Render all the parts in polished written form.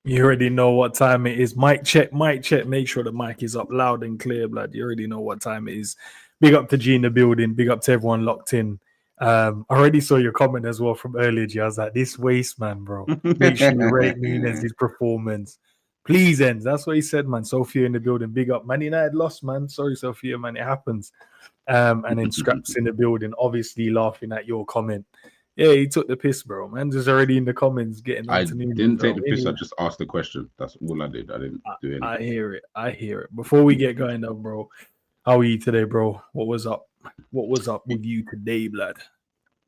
You already know what time it is. Mic check, mic check. Make sure the mic is up loud and clear, blood. You already know what time it is. Big up to G in the building. Big up to everyone locked in. I already saw your comment as well from earlier, G. I was like, this waste, man, bro. Make sure you rate Nunez's performance. Please, ends. That's what he said, man. Sophia in the building. Big up. Man United lost, man. Sorry, Sophia, man. It happens. And then Scraps in the building, obviously laughing at your comment. Yeah, he took the piss, bro. Man, just already in the comments getting I onto Nunez, didn't bro. take the piss. I just asked the question. That's all I did. I didn't do anything. I hear it. I hear it. Before we get going, though, bro, how are you today, bro? What was up? What was up with you today, blood?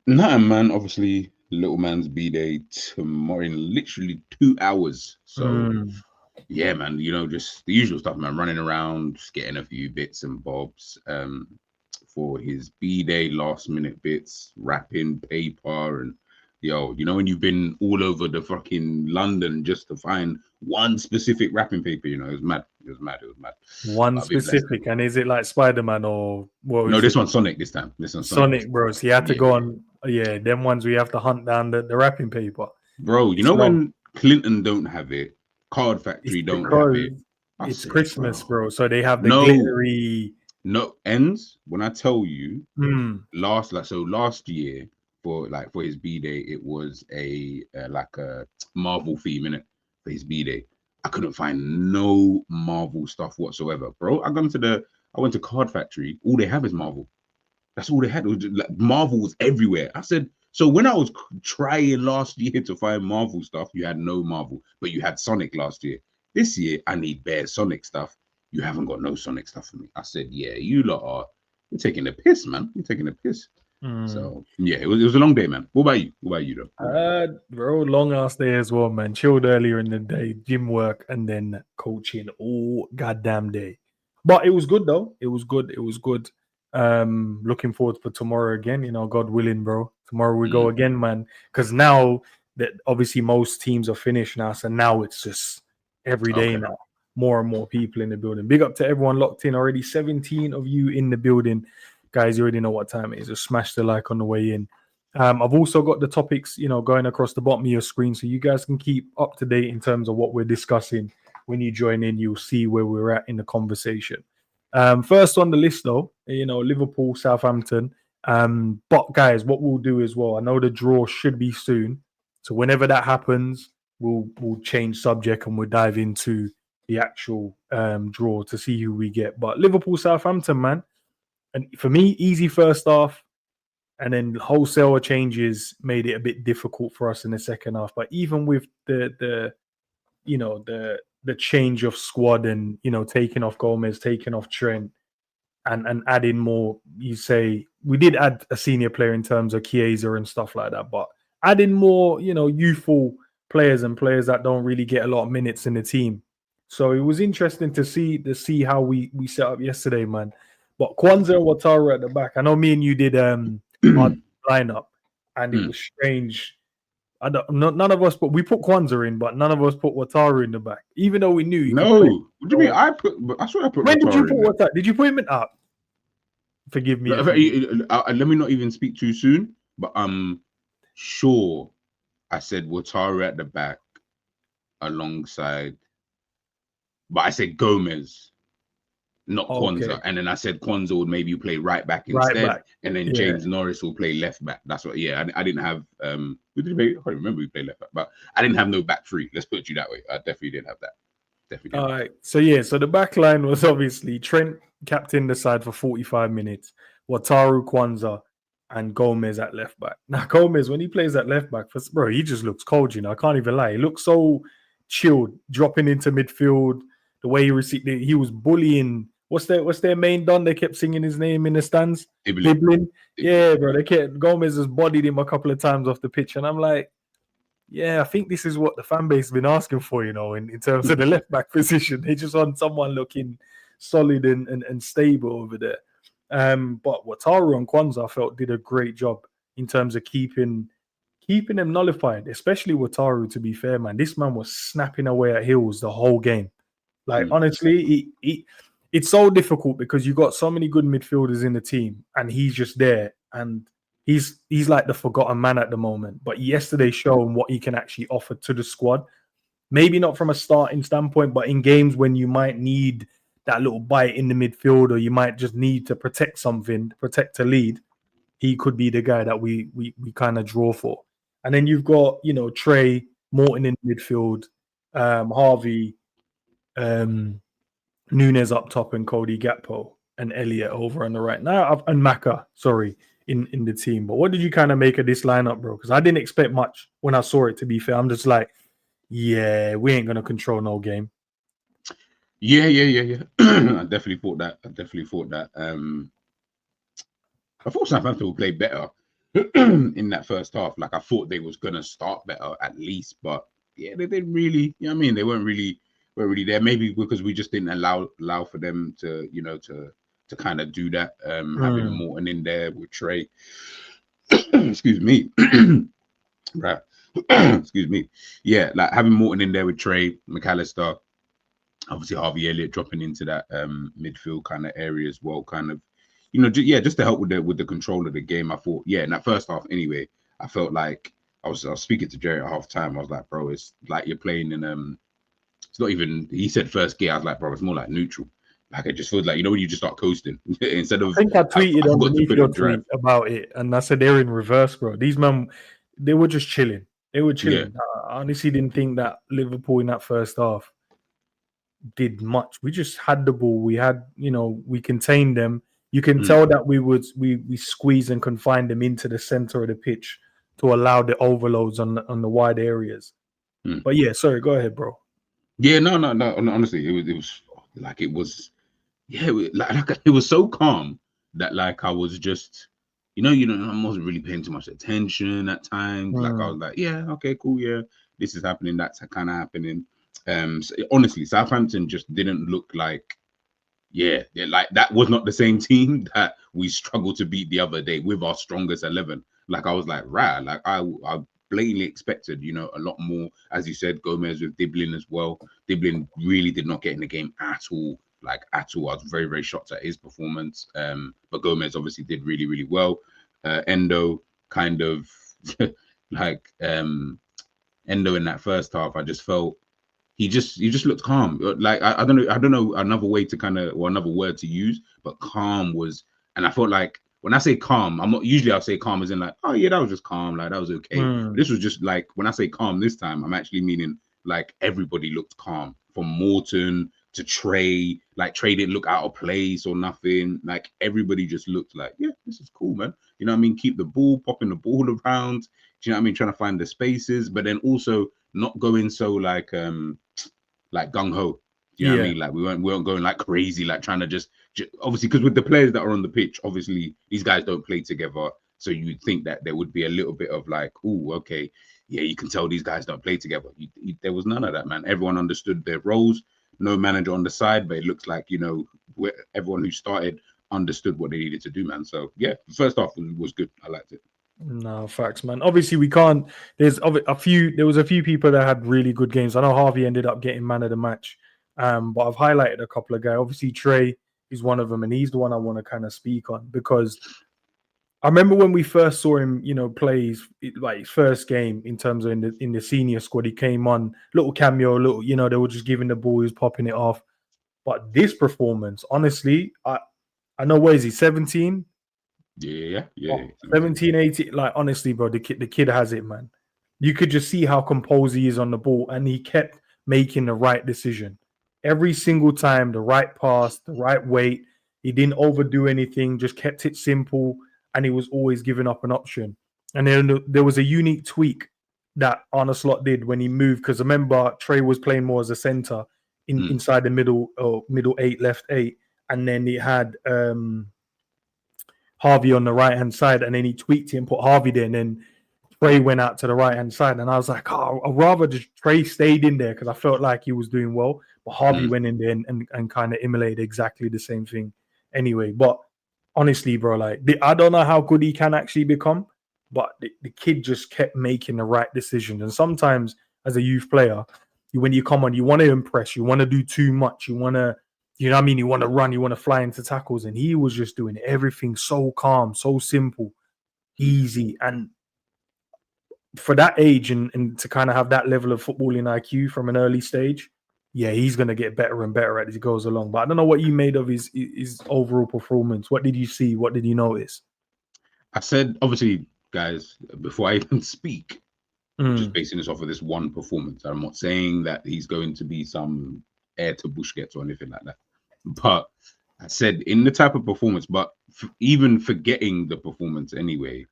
Nothing, man. Obviously, little man's B-day tomorrow in literally 2 hours. So, yeah, man, you know, just the usual stuff, man. Running around, just getting a few bits and bobs for his B-day, last-minute bits, wrapping paper and yo, you know, when you've been all over the fucking London just to find one specific wrapping paper, you know, it was mad. It was mad. It was mad. One specific, and is it like Spider-Man or what? No, this one's Sonic this time. This one's Sonic, bro. So you had to go on, them ones we have to hunt down the wrapping paper. Bro, you know when Clinton don't have it, Card Factory don't have it. It's Christmas, bro. So they have the glittery. No ends. When I tell you, last year for his B-day, it was a Marvel theme in it for his B-day. I couldn't find no Marvel stuff whatsoever, bro. I went to Card Factory. All they have is Marvel. That's all they had. It was just, like, Marvel was everywhere. I said, so when I was trying last year to find Marvel stuff, you had no Marvel, but you had Sonic last year. This year, I need bare Sonic stuff. You haven't got no Sonic stuff for me. I said, yeah, you're taking the piss, man. You're taking the piss. So yeah, it was a long day, man. What about you though? Bro, long ass day as well, man. Chilled earlier in the day, gym work, and then coaching all goddamn day. But it was good though. It was good. Looking forward for tomorrow again. You know, God willing, bro. Tomorrow we go again, man. Because now that obviously most teams are finished now, so now it's just every day now. More and more people in the building. Big up to everyone locked in already. 17 of you in the building. Guys, you already know what time it is. Just smash the like on the way in. I've also got the topics, you know, going across the bottom of your screen, so you guys can keep up to date in terms of what we're discussing. When you join in, you'll see where we're at in the conversation. First on the list, though, you know, Liverpool, Southampton. But guys, what we'll do as well, I know the draw should be soon, so whenever that happens, we'll change subject and we'll dive into the actual draw to see who we get. But Liverpool, Southampton, man. And for me, easy first half, and then wholesale changes made it a bit difficult for us in the second half. But even with the change of squad and, you know, taking off Gomez, taking off Trent, and adding more, you say we did add a senior player in terms of Chiesa and stuff like that, but adding more, you know, youthful players and players that don't really get a lot of minutes in the team. So it was interesting to see how we set up yesterday, man. But QUANSAH and WATARU at the back. I know me and you did our lineup, and it was strange. None of us, but we put QUANSAH in, but none of us put WATARU in the back, even though we knew. No, what do you mean? I swear I put. When did you put WATARU? Did you put him in? Forgive me. Let me not even speak too soon, but I'm sure I said WATARU at the back alongside, but I said Gomez. Not QUANSAH, and then I said QUANSAH would maybe play right back instead, and then James Norris will play left back. That's what. Yeah, I didn't have. Who did I can't remember we played left back, but I didn't have no back three. Let's put it that way. I definitely didn't have that. Definitely. All right. So the back line was obviously Trent captained the side for 45 minutes. WATARU, QUANSAH, and Gomez at left back. Now Gomez, when he plays at left back, bro, he just looks cold. You know, I can't even lie. He looks so chilled, dropping into midfield. The way he was bullying. What's their main don? They kept singing his name in the stands. Iblin. Yeah, bro. Gomez has bodied him a couple of times off the pitch, and I'm like, yeah, I think this is what the fan base has been asking for, you know, in terms of the left back position. They just want someone looking solid and stable over there. But WATARU and QUANSAH, I felt, did a great job in terms of keeping them nullified, especially WATARU. To be fair, man, this man was snapping away at heels the whole game. Like, honestly, it's so difficult because you got so many good midfielders in the team, and he's just there, and he's like the forgotten man at the moment. But yesterday showing what he can actually offer to the squad, Maybe not from a starting standpoint, but in games when you might need that little bite in the midfield, or you might just need to protect something, protect a lead, he could be the guy that we kind of draw for. And then you've got, TREY, Morton in midfield, Harvey, NUNEZ up top, and Cody Gakpo and Elliott over on the right. Now, and Maka, sorry, in the team. But what did you kind of make of this lineup, bro? Because I didn't expect much when I saw it, to be fair. I'm just like, yeah, we ain't going to control no game. Yeah. I definitely thought that. I thought Southampton would play better in that first half. Like, I thought they was going to start better at least. But, yeah, they didn't really, you know what I mean? They weren't really there. Maybe because we just didn't allow for them to, to kind of do that. Having Morton in there with TREY. Excuse me. Right. Excuse me. Yeah, like having Morton in there with TREY, McAllister, obviously Harvey Elliott dropping into that midfield kind of area as well, kind of, just to help with the control of the game. I thought, yeah, in that first half anyway, I felt like I was speaking to Jerry at half time. I was like, bro, it's like you're playing in it's not even, he said first gear. I was like, bro, it's more like neutral. Like, it just feels like, when you just start coasting instead of. I think I tweeted underneath your tweet about it, and I said they're in reverse, bro. These men, they were just chilling. They were chilling. Yeah. I honestly didn't think that Liverpool in that first half did much. We just had the ball. We had, we contained them. You can tell that we squeeze and confine them into the center of the pitch to allow the overloads on the wide areas. But yeah, sorry, go ahead, bro. Yeah, no. Honestly, it was it was so calm that like I was just, I wasn't really paying too much attention at times. Like I was like, yeah, okay, cool, yeah, this is happening, that's kind of happening. So honestly, Southampton just didn't look like, like that was not the same team that we struggled to beat the other day with our strongest 11. Like I was like, like I blatantly expected, a lot more. As you said, Gomez with Diblin as well. Diblin really did not get in the game at all. Like at all. I was very, very shocked at his performance. But Gomez obviously did really, really well. Endo kind of like Endo in that first half, I just felt he just looked calm. Like I don't know another way to kind of, or another word to use, but calm was, and I felt like when I say calm, I'm not usually, I'll say calm as in like, oh yeah, that was just calm, like that was okay. This was just like, when I say calm this time, I'm actually meaning like everybody looked calm, from Morton to TREY. Like TREY didn't look out of place or nothing. Like everybody just looked like, yeah, this is cool, man. You know what I mean? Keep the ball, popping the ball around. Do you know what I mean? Trying to find the spaces, but then also not going so like gung ho. You know what I mean? Like we weren't going like crazy, like trying to just obviously, because with the players that are on the pitch, obviously these guys don't play together, so you'd think that there would be a little bit of like, oh, okay, yeah, you can tell these guys don't play together. There was none of that, man. Everyone understood their roles. No manager on the side, but it looks like, everyone who started understood what they needed to do, man. So yeah, the first half was good. I liked it. No, facts, man. Obviously, we can't. There was a few people that had really good games. I know Harvey ended up getting man of the match, but I've highlighted a couple of guys. Obviously, TREY is one of them, and he's the one I want to kind of speak on, because I remember when we first saw him, play his first game in terms of in the senior squad. He came on, little cameo, they were just giving the ball, he was popping it off. But this performance, honestly, I know, where is he? 17. Yeah. 17, 18. Like, honestly, bro, the kid has it, man. You could just see how composed he is on the ball, and he kept making the right decision every single time. The right pass, the right weight. He didn't overdo anything, just kept it simple, and he was always giving up an option. And then there was a unique tweak that Arne Slot did when he moved, because remember, TREY was playing more as a center inside the middle 8, left 8, and then he had Harvey on the right hand side, and then he tweaked it and put Harvey there, and then TREY went out to the right hand side, and I was like, oh, I'd rather just TREY stayed in there, because I felt like he was doing well, but Harvey went in there and kind of emulated exactly the same thing anyway. But honestly, bro, like I don't know how good he can actually become, but the kid just kept making the right decisions. And sometimes as a youth player, when you come on, you want to impress, you want to do too much, you want to, you know what I mean? You want to run, you want to fly into tackles. And he was just doing everything so calm, so simple, easy. And for that age and to kind of have that level of footballing IQ from an early stage, yeah, he's going to get better and better as he goes along. But I don't know what you made of his overall performance. What did you see? What did you notice? I said, obviously, guys, before I even speak, I'm just basing this off of this one performance. I'm not saying that he's going to be some heir to Busquets or anything like that. But I said in the type of performance, but even forgetting the performance anyway,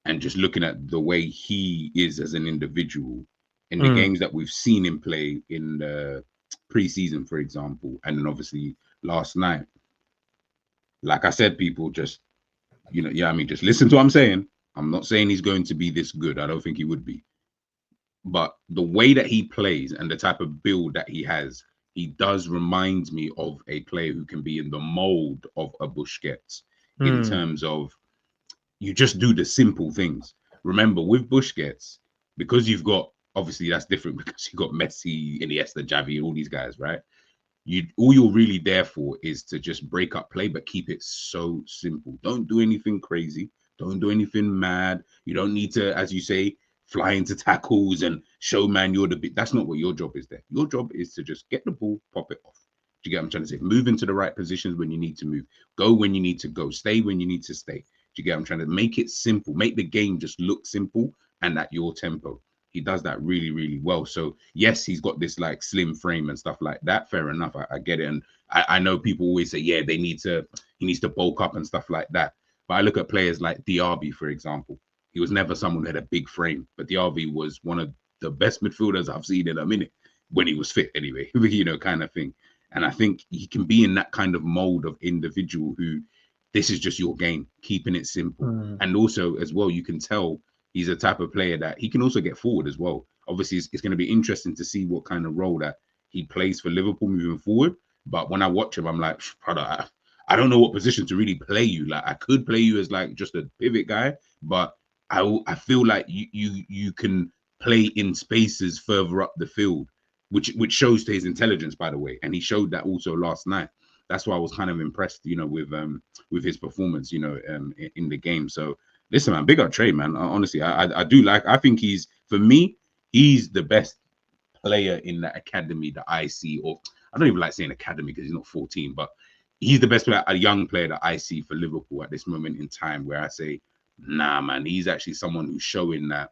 and just looking at the way he is as an individual in the games that we've seen him play in the preseason, for example, and then obviously last night. Like I said, people just, I mean, just listen to what I'm saying. I'm not saying he's going to be this good. I don't think he would be. But the way that he plays and the type of build that he has, he does remind me of a player who can be in the mold of a Busquets in terms of you just do the simple things. Remember, with Busquets, because you've got, obviously that's different because you've got Messi, Iniesta, Xavi, all these guys, right? All you're really there for is to just break up play, but keep it so simple. Don't do anything crazy. Don't do anything mad. You don't need to, as you say, fly into tackles and show man you're the big. That's not what your job is there. Your job is to just get the ball, pop it off. Do you get what I'm trying to say? Move into the right positions when you need to move. Go when you need to go. Stay when you need to stay. Do you get what I'm trying to make it simple? Make the game just look simple and at your tempo. He does that really, really well. So yes, he's got this like slim frame and stuff like that. Fair enough. I get it. And I know people always say, yeah, he needs to bulk up and stuff like that. But I look at players like Diaby, for example. He was never someone who had a big frame, but Diaby was one of the best midfielders I've seen in a minute when he was fit anyway, kind of thing. And I think he can be in that kind of mold of individual who this is just your game, keeping it simple. And also as well, you can tell he's a type of player that he can also get forward as well. Obviously, it's going to be interesting to see what kind of role that he plays for Liverpool moving forward. But when I watch him, I'm like, brother, I don't know what position to really play you. Like I could play you as like just a pivot guy, but I feel like you can play in spaces further up the field, which shows to his intelligence, by the way. And he showed that also last night. That's why I was kind of impressed, with his performance, in the game. So listen, man, big up Trey, man. Honestly, I do like. I think for me, he's the best player in that academy that I see. Or I don't even like saying academy because he's not 14, but he's the best player, a young player that I see for Liverpool at this moment in time. Where I say, nah, man, he's actually someone who's showing that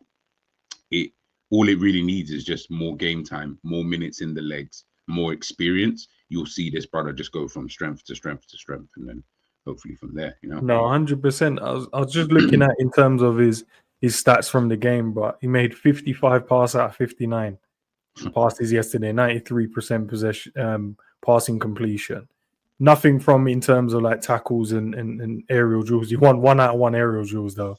all it really needs is just more game time, more minutes in the legs, more experience. You'll see this brother just go from strength to strength to strength, and then hopefully from there, No, 100%. I was just looking at in terms of his stats from the game, but he made 55 passes out of 59 passes yesterday, 93% possession, passing completion. Nothing from in terms of like tackles and aerial duels. He won 1 out of 1 aerial duels though.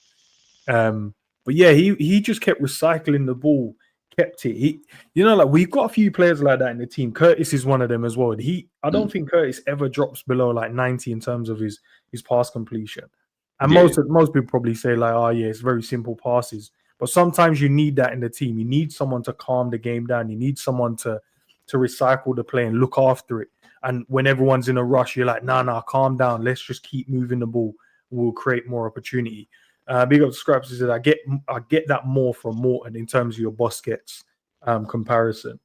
But yeah, he just kept recycling the ball, kept it. Like we've got a few players like that in the team. Curtis is one of them as well. I don't think Curtis ever drops below like 90 in terms of his pass completion. And most people probably say like, oh yeah, it's very simple passes. But sometimes you need that in the team. You need someone to calm the game down. You need someone to recycle the play and look after it. And when everyone's in a rush, you're like, nah, calm down. Let's just keep moving the ball. We'll create more opportunity. Big up to Scraps. He said, I get that more from Morton in terms of your Busquets comparison.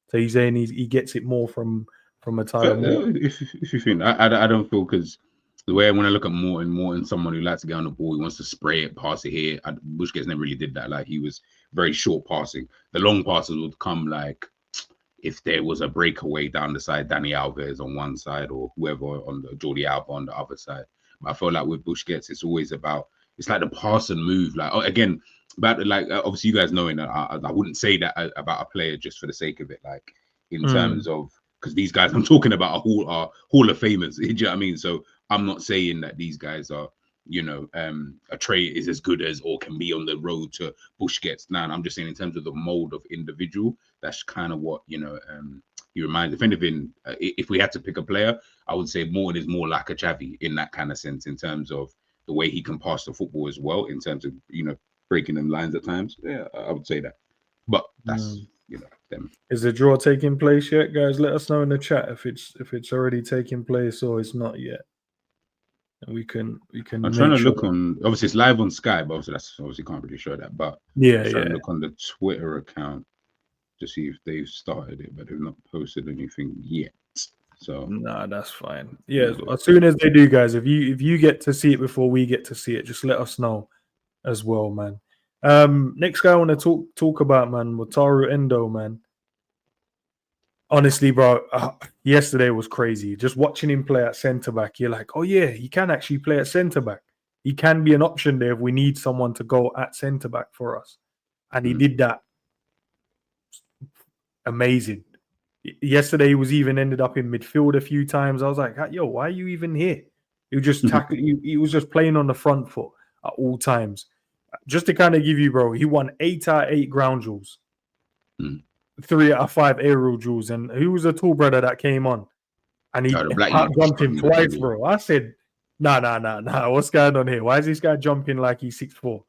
So he's saying he gets it more from a Tyler Morton. If you think, I don't feel, because the way when I look at Morton, someone who likes to get on the ball, he wants to spray it, pass it here. Busquets never really did that. Like he was very short passing. The long passes would come like if there was a breakaway down the side, Dani Alves on one side or whoever on the Jordi Alba on the other side. But I feel like with Busquets, it's always about, it's like the pass and move. Like again, about like obviously you guys knowing that I wouldn't say that about a player just for the sake of it. Like in terms of, because these guys I'm talking about are Hall of Famers. Do you know what I mean? So I'm not saying that these guys are, a Trey is as good as or can be on the road to Busquets. Now, I'm just saying in terms of the mold of individual, that's kind of what he reminds. If anything, if we had to pick a player, I would say Morton is more like a Xavi in that kind of sense, in terms of the way he can pass the football as well, in terms of breaking them lines at times. Yeah, I would say that. But that's them. Is the draw taking place yet, guys? Let us know in the chat if it's already taking place or it's not yet. and we can I'm trying make to sure. look on. Obviously, it's live on Sky, but obviously can't really show that. But Yeah, I'm trying to yeah. look on the Twitter account to see if they've started it, but they've not posted anything yet. So Nah, that's fine. Yeah, as soon as they do, guys, if you get to see it before we get to see it, just let us know as well, man. Next guy I want to talk about, man, WATARU ENDO, man. Honestly, bro, yesterday was crazy. Just watching him play at centre back, you're like, oh yeah, he can actually play at centre back. He can be an option there if we need someone to go at centre back for us, and he did that. Amazing. Yesterday, he was even ended up in midfield a few times. I was like, yo, why are you even here? He was just tackling. He was just playing on the front foot at all times. Just to kind of give you, bro, he won 8 out of 8 ground duels, 3 out of 5 aerial duels, and who was the tall brother that came on? And he jumped him twice, bro. I said, nah. What's going on here? Why is this guy jumping like he's 6'4"?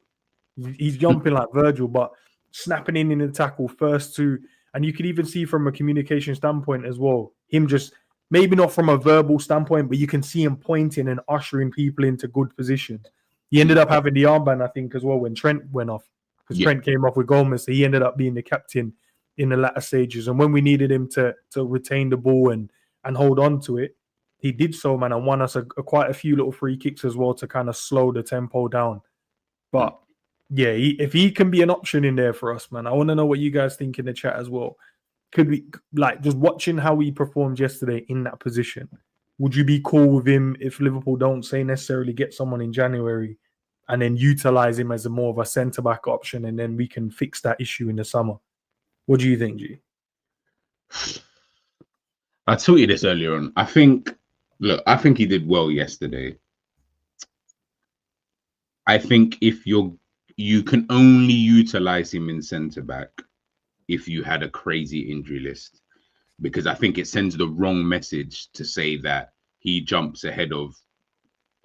He's jumping like Virgil, but snapping in the tackle first two. And you could even see from a communication standpoint as well, him just maybe not from a verbal standpoint, but you can see him pointing and ushering people into good positions. He ended up having the armband, I think, as well when Trent went off, because Trent came off with Gomez. So he ended up being the captain in the latter stages. And when we needed him to retain the ball and hold on to it, he did so, man, and won us quite a few little free kicks as well to kind of slow the tempo down. But yeah, if he can be an option in there for us, man, I want to know what you guys think in the chat as well. Could we, like, just watching how he performed yesterday in that position, would you be cool with him if Liverpool don't say necessarily get someone in January and then utilize him as more of a centre-back option, and then we can fix that issue in the summer? What do you think, G? I tweeted this earlier on. I think he did well yesterday. I think if you can only utilize him in centre back if you had a crazy injury list, because I think it sends the wrong message to say that he jumps ahead of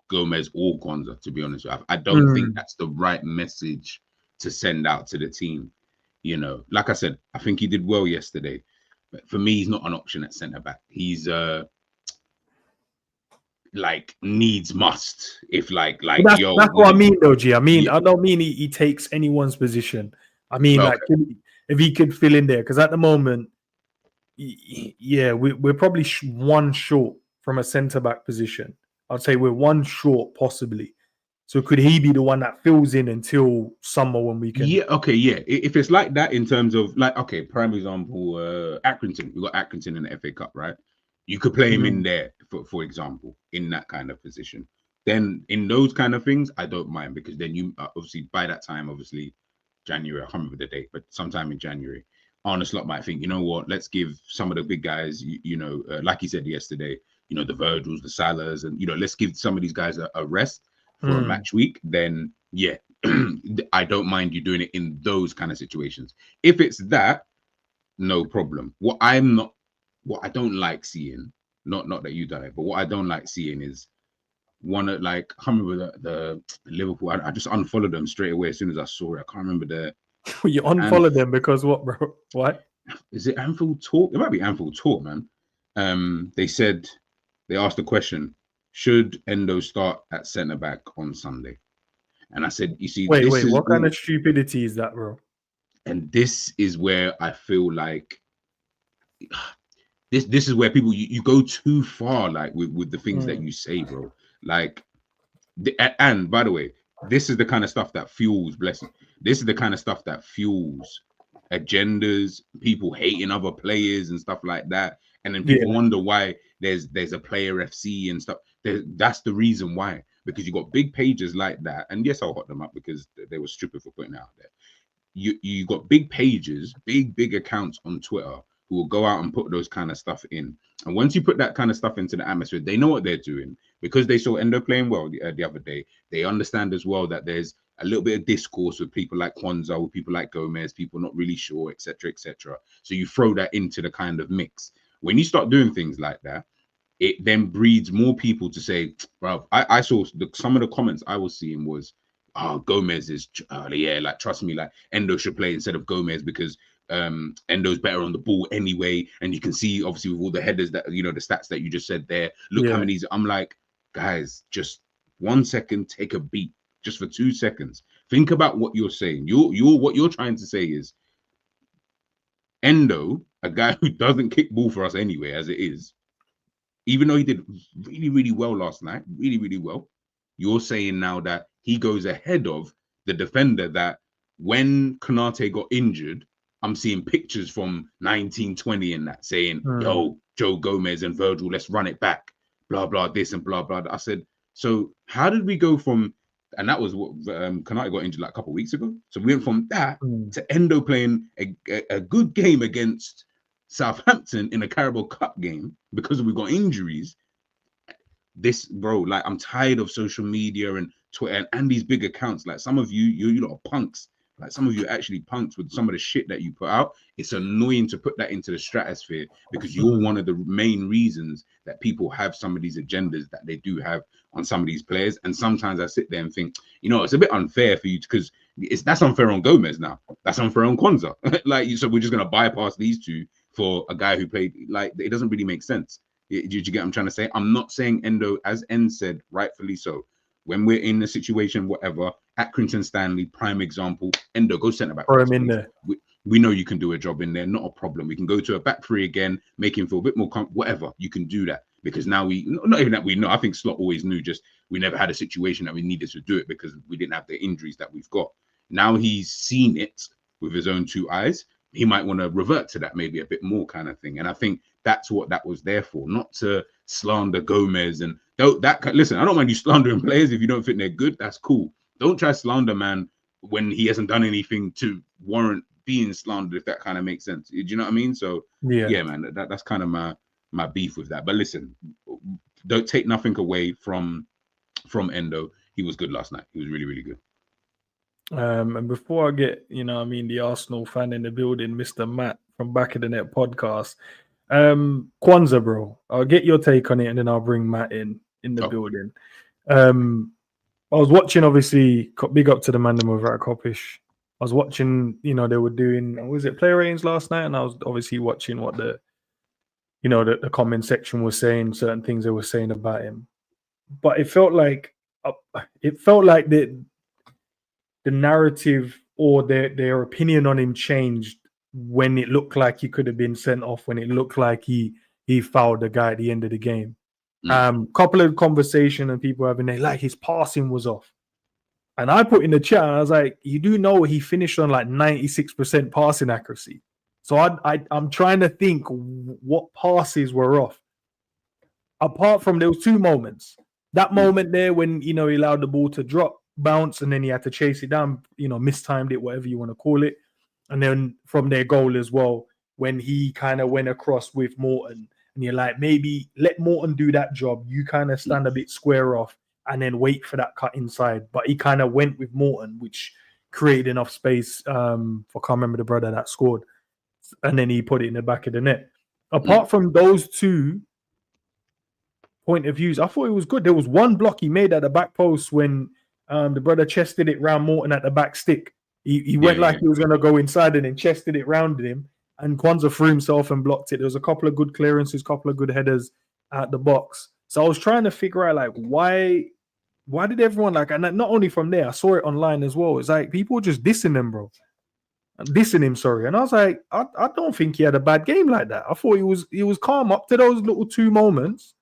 Gomez or Quansah. To be honest with you, I don't think that's the right message to send out to the team. You know, like I said, I think he did well yesterday, but for me, he's not an option at centre back. He's like needs must. If like that's what I mean, though, G. I mean, I don't mean he takes anyone's position. I mean, like, if he could fill in there, because at the moment, yeah, we're probably one short from a centre back position. I'd say we're one short, possibly. So could he be the one that fills in until summer when we can? Yeah, okay, yeah. If it's like that in terms of like, okay, prime example, Accrington. We got Accrington in the FA Cup, right? You could play him in there, for example, in that kind of position. Then in those kind of things, I don't mind, because then you obviously by that time, obviously January, I can't remember the date, but sometime in January, Arne Slot might think, you know what, let's give some of the big guys, like he said yesterday, the Virgils, the Salahs, and let's give some of these guys a rest for a match week. Then yeah, I don't mind you doing it in those kind of situations. If it's that, no problem. What I don't like seeing, not that you done it, but what I don't like seeing is one of, like, I can't remember the Liverpool. I just unfollowed them straight away as soon as I saw it. I can't remember the. You unfollowed them because what, bro? What? Is it Anfield Talk? It might be Anfield Talk, man. They asked the question: should Endo start at centre back on Sunday? And I said, you see, wait, what kind of stupidity is that, bro? And this is where I feel like this is where people you go too far, like with the things that you say, bro. Like, and by the way, this is the kind of stuff that fuels, bless you. This is the kind of stuff that fuels agendas, people hating other players and stuff like that. And then people wonder why there's a player FC and stuff. That's the reason why, because you got big pages like that. And yes, I'll hot them up because they were stupid for putting it out there. You got big pages, big accounts on Twitter who will go out and put those kind of stuff in. And once you put that kind of stuff into the atmosphere, they know what they're doing, because they saw Endo playing well the other day. They understand as well that there's a little bit of discourse with people like Quansah, with people like Gomez, people not really sure, etc., etc. So you throw that into the kind of mix. When you start doing things like that, it then breeds more people to say, bro, I saw some of the comments I was seeing was, oh, Gomez is, like, trust me, like, Endo should play instead of Gomez because Endo's better on the ball anyway. And you can see, obviously, with all the headers that, the stats that you just said there, look how many. I'm like, guys, just 1 second, take a beat just for 2 seconds. Think about what you're saying. What you're trying to say is Endo, a guy who doesn't kick ball for us anyway, as it is, even though he did really, really well last night, really, really well, you're saying now that he goes ahead of the defender that when Konate got injured, I'm seeing pictures from 1920 and that saying, yo, Joe Gomez and Virgil, let's run it back, blah, blah, this and blah, blah. I said, so how did we go from, and that was what Konate got injured like a couple of weeks ago. So we went from that to Endo playing a good game against Southampton in a Carabao Cup game because we got injuries. This, bro, like, I'm tired of social media and Twitter and these big accounts. Like, some of you lot are punks. Like, some of you are actually punks with some of the shit that you put out. It's annoying to put that into the stratosphere because you're one of the main reasons that people have some of these agendas that they do have on some of these players. And sometimes I sit there and think, you know, it's a bit unfair for you because that's unfair on Gomez now. That's unfair on Quansah. Like, so we're just going to bypass these two for a guy who played, like, it doesn't really make sense. Did you get what I'm trying to say? I'm not saying Endo, as N said, rightfully so. When we're in a situation, whatever, Accrington Stanley, prime example, Endo, go centre back. Throw him in there. We know you can do a job in there, not a problem. We can go to a back three again, make him feel a bit more whatever. You can do that because now not even that we know. I think Slot always knew, just we never had a situation that we needed to do it because we didn't have the injuries that we've got. Now he's seen it with his own two eyes. He might want to revert to that maybe a bit more kind of thing. And I think that's what that was there for, not to slander Gomez. And listen, I don't mind you slandering players if you don't think they're good. That's cool. Don't try slander man when he hasn't done anything to warrant being slandered, if that kind of makes sense. Do you know what I mean? So yeah, man, that's kind of my beef with that. But listen, don't take nothing away from Endo. He was good last night. He was really, really good. And before I get, you know, I mean, the Arsenal fan in the building, Mr. Matt from Back of the Net podcast, Quansah, bro, I'll get your take on it and then I'll bring Matt in the building. I was watching, obviously, big up to the man them over at Coppish. I was watching, you know, they were doing, was it player ratings last night? And I was obviously watching what the comment section was saying, certain things they were saying about him. But it felt like the narrative or their opinion on him changed when it looked like he could have been sent off, when it looked like he fouled the guy at the end of the game. Couple of conversation and people having like his passing was off. And I put in the chat, I was like, you do know he finished on like 96% passing accuracy. So I'm trying to think what passes were off. Apart from there was two moments. That moment there when, you know, he allowed the ball to drop, bounce, and then he had to chase it down, you know, mistimed it, whatever you want to call it. And then from their goal as well, when he kind of went across with Morton, and you're like, maybe let Morton do that job. You kind of stand a bit square off and then wait for that cut inside. But he kind of went with Morton, which created enough space for, I can't remember the brother that scored. And then he put it in the back of the net. Apart from those two point of views, I thought it was good. There was one block he made at the back post when the brother chested it round Morton at the back stick. He went like he was going to go inside and then chested it round him. And Quansah threw himself and blocked it. There was a couple of good clearances, couple of good headers at the box. So I was trying to figure out, like, why did everyone, like, and not only from there, I saw it online as well. It's like people just dissing him, bro. Dissing him, sorry. And I was like, I don't think he had a bad game like that. I thought he was calm up to those little two moments.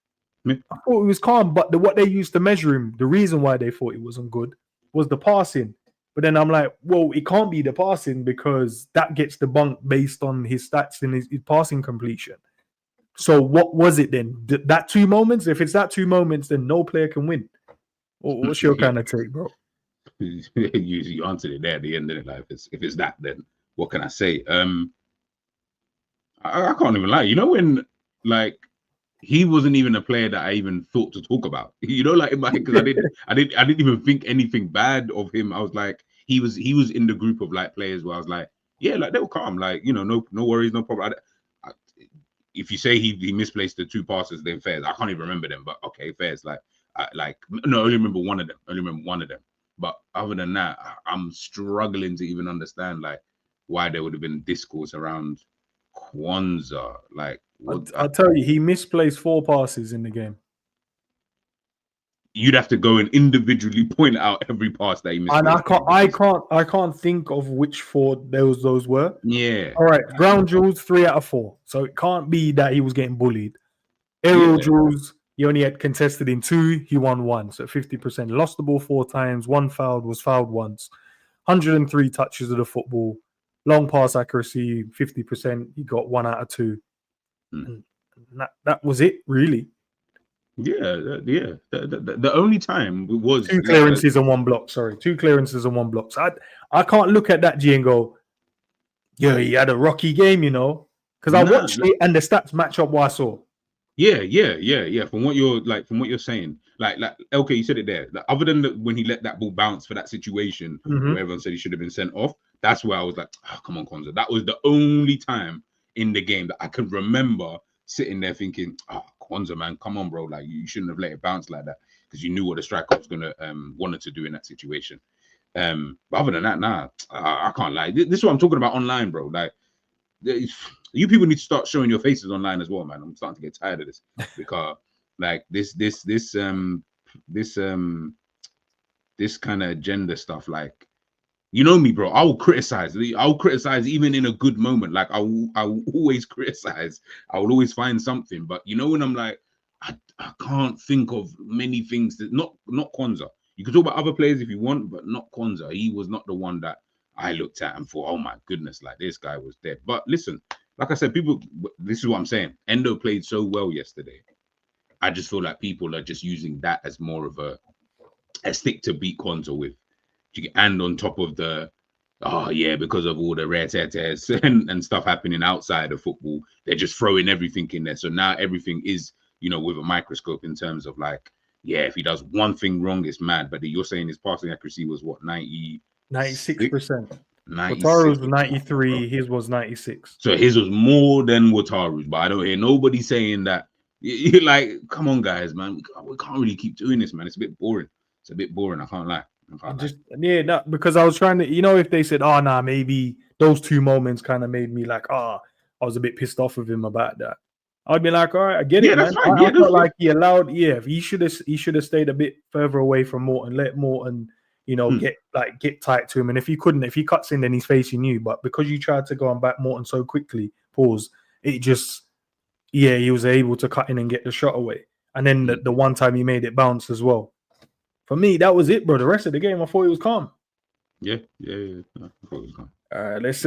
I thought he was calm, but what they used to measure him, the reason why they thought he wasn't good was the passing. But then I'm like, well, it can't be the passing because that gets debunked based on his stats and his passing completion. So what was it then? That two moments? If it's that two moments, then no player can win. What's your kind of take, bro? You answered it there at the end of it. Like, if it's that, then what can I say? I can't even lie. You know, when, like, he wasn't even a player that I even thought to talk about. You know, like, because I didn't even think anything bad of him. I was like, he was in the group of like players where I was like, yeah, like, they were calm, like, you know, no worries, no problem. If you say he misplaced the two passes, then fairs. I can't even remember them, but okay, fairs. Like, I only remember one of them. But other than that, I'm struggling to even understand like why there would have been discourse around Quansah. Like, I'll tell you, he misplaced 4 passes in the game. you'd have to go and individually point out every pass that he missed. And I can't think of which 4 those were. Yeah. All right, ground duels 3 out of 4. So it can't be that he was getting bullied. Aerial duels, he only had contested in 2. He won 1, so 50%. Lost the ball 4 times. 1 fouled, was fouled once. 103 touches of the football. Long pass accuracy 50%. He got 1 out of 2. And that was it, really. Yeah. The only time was 2 clearances and 1 block. Sorry, 2 clearances and 1 block. So I can't look at that G and go, yeah, he had a rocky game, you know, because I watched it and the stats match up what I saw. Yeah. From what you're saying, like okay, you said it there. Like, other than when he let that ball bounce for that situation where everyone said he should have been sent off, that's where I was like, oh, come on, Quansah. That was the only time in the game that I can remember sitting there thinking, oh, Quansah, man, come on, bro. Like, you shouldn't have let it bounce like that, because you knew what the striker was gonna wanted to do in that situation. But other than that, nah, I can't lie. This is what I'm talking about online, bro. Like, you people need to start showing your faces online as well, man. I'm starting to get tired of this, because like this kind of agenda stuff, like, you know me, bro. I will criticize. I'll criticize even in a good moment. Like, I will always criticize. I will always find something. But you know, when I'm like, I can't think of many things that not Quansah. You can talk about other players if you want, but not Quansah. He was not the one that I looked at and thought, oh my goodness, like, this guy was dead. But listen, like I said, people, this is what I'm saying. Endo played so well yesterday. I just feel like people are just using that as more of a stick to beat Quansah with. And on top of the, oh yeah, because of all the rare tears and stuff happening outside of football, they're just throwing everything in there. So now everything is, you know, with a microscope in terms of like, yeah, if he does one thing wrong, it's mad. But you're saying his passing accuracy was what, 96%? 96%. was 93, his was 96. So his was more than Wataru's, but I don't hear nobody saying that. You're like, come on, guys, man. We can't really keep doing this, man. It's a bit boring. It's a bit boring. I can't lie. Because I was trying to, you know, if they said, oh, nah, maybe those 2 moments kind of made me like, I was a bit pissed off with him about that. I'd be like, all right, I get it, man. I felt like he allowed, he should have stayed a bit further away from Morton, let Morton, you know, get tight to him. And if he cuts in, then he's facing you. But because you tried to go and back Morton so quickly, it just, he was able to cut in and get the shot away. And then the one time he made it bounce as well. For me, that was it, bro. The rest of the game, I thought it was calm. Yeah. I thought it was calm. All right, let's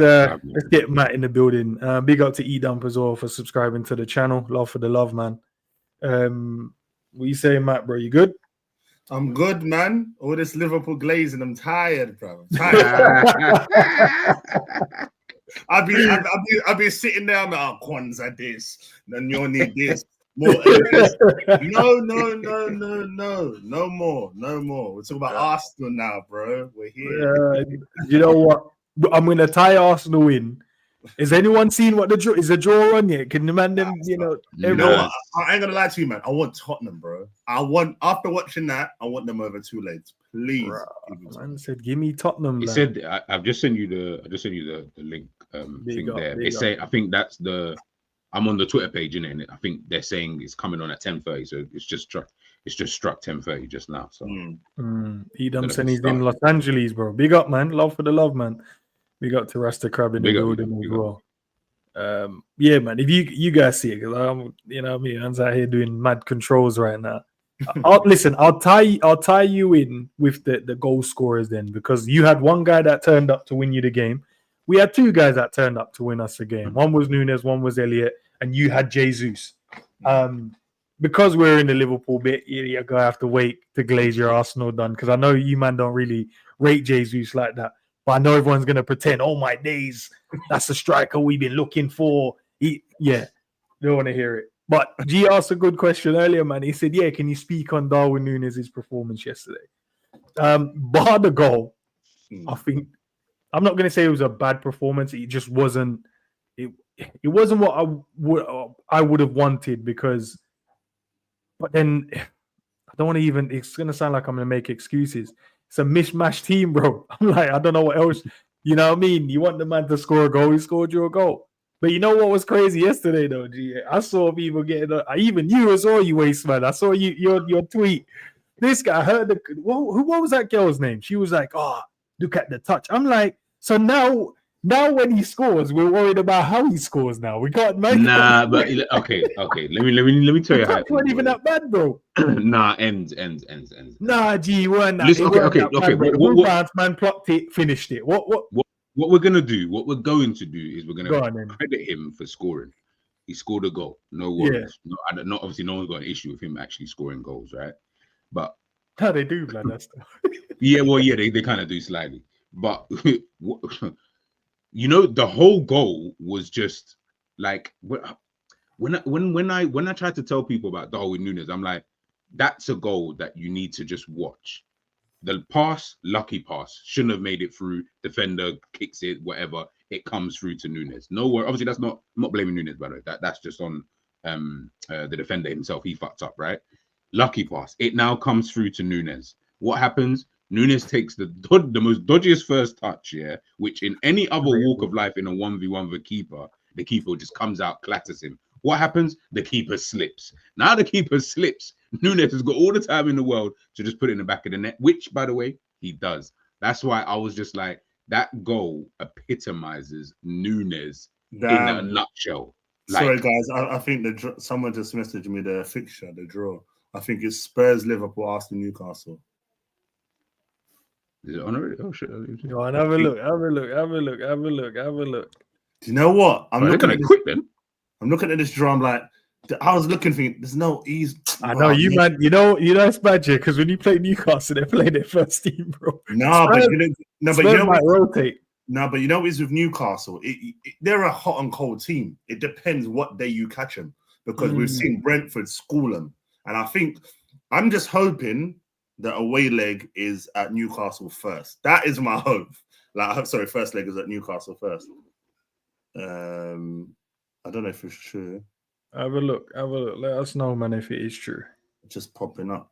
get Matt in the building. Big up to E-Dump as well for subscribing to the channel. Love for the love, man. What you saying, Matt, bro? You good? I'm good, man. All this Liverpool glazing, I'm tired, bro. I've been sitting there, I'm like, Quansah this, NYONI this. No more. We're talking about Arsenal now, bro. We're here. You know what? I'm gonna tie Arsenal in. Has anyone seen what the draw is? A draw on yet? Can the man them? You know what? I ain't gonna lie to you, man. I want Tottenham, bro. After watching that, I want them over 2 legs, please. Man said, "Give me Tottenham." He said, "I've just sent you the link thing there." They say, I think that's the. I'm on the Twitter page, and I think they're saying it's coming on at 10:30. So it's just struck 10:30 just now. So Edom said he's in Los Angeles, bro. Big up, man. Love for the love, man. Big up to Rasta Crab in the building as well. Yeah, man. If you guys see it, because I'm, you know, me, I'm out here doing mad controls right now. Listen, I'll tie you in with the goal scorers then, because you had one guy that turned up to win you the game. We had 2 guys that turned up to win us a game. One was Nunez, one was Elliott, and you had Jesus. Because we're in the Liverpool bit, you're going to have to wait to glaze your Arsenal done, because I know you, man, don't really rate Jesus like that. But I know everyone's going to pretend, oh, my days, that's the striker we've been looking for. They don't want to hear it. But G asked a good question earlier, man. He said, can you speak on Darwin Nunez's performance yesterday? Bar the goal, I think, I'm not going to say it was a bad performance. It just wasn't. It wasn't what I would have wanted, because. But then I don't want to even. It's going to sound like I'm going to make excuses. It's a mishmash team, bro. I'm like, I don't know what else. You know what I mean? You want the man to score a goal. He scored you a goal. But you know what was crazy yesterday, though, G? I saw people getting. Even you as well, you waste man. I saw your tweet This guy heard what was that girl's name? She was like, "Oh, look at the touch." I'm like, so now when he scores, we're worried about how he scores. Now we can't make. Nah, but okay. Let me tell The you how. touch wasn't even that bad, bro. Nah, ends. Nah, G, weren't that. Listen, It weren't okay. that bad, bro. What Man plucked it, finished it. What we're gonna do? What we're going to do is we're Go gonna on, then. credit him for scoring. He scored a goal. No Yeah. worries. Not obviously, no one's got an issue with him actually scoring goals, right? But How they do, blood. That's yeah, well, yeah, they kind of do slightly. But you know, the whole goal was just like when I tried to tell people about Darwin Núñez, I'm like, that's a goal that you need to just watch. The pass, lucky pass, shouldn't have made it through. Defender kicks it, whatever. It comes through to Núñez. No worry. Obviously, I'm not blaming Núñez, by the way. That's just on the defender himself. He fucked up, right? Lucky pass. It now comes through to Núñez. What happens? Núñez takes the most dodgiest first touch, yeah, which in any other walk of life in a 1v1 with the keeper just comes out, clatters him. What happens? The keeper slips. Now the keeper slips. Núñez has got all the time in the world to just put it in the back of the net, which, by the way, he does. That's why I was just like, that goal epitomizes Núñez in a nutshell. Sorry, guys. I think someone just messaged me the fixture, the draw. I think it's Spurs, Liverpool, Arsenal, Newcastle. Is it on already? Oh shit! Go on, have a look. Do you know what? I'm looking at this quick then. I'm looking at this draw. I'm like, I was looking for. There's no ease. I know you, man. You know it's magic because when you play Newcastle, they play their first team, bro. But you know, might rotate. No, but you know it's with Newcastle. They're a hot and cold team. It depends what day you catch them because we've seen Brentford school them, and I think I'm just hoping the away leg is at Newcastle first. That is my hope. First leg is at Newcastle first. I don't know if it's true. Have a look. Let us know, man, if it is true. It's just popping up.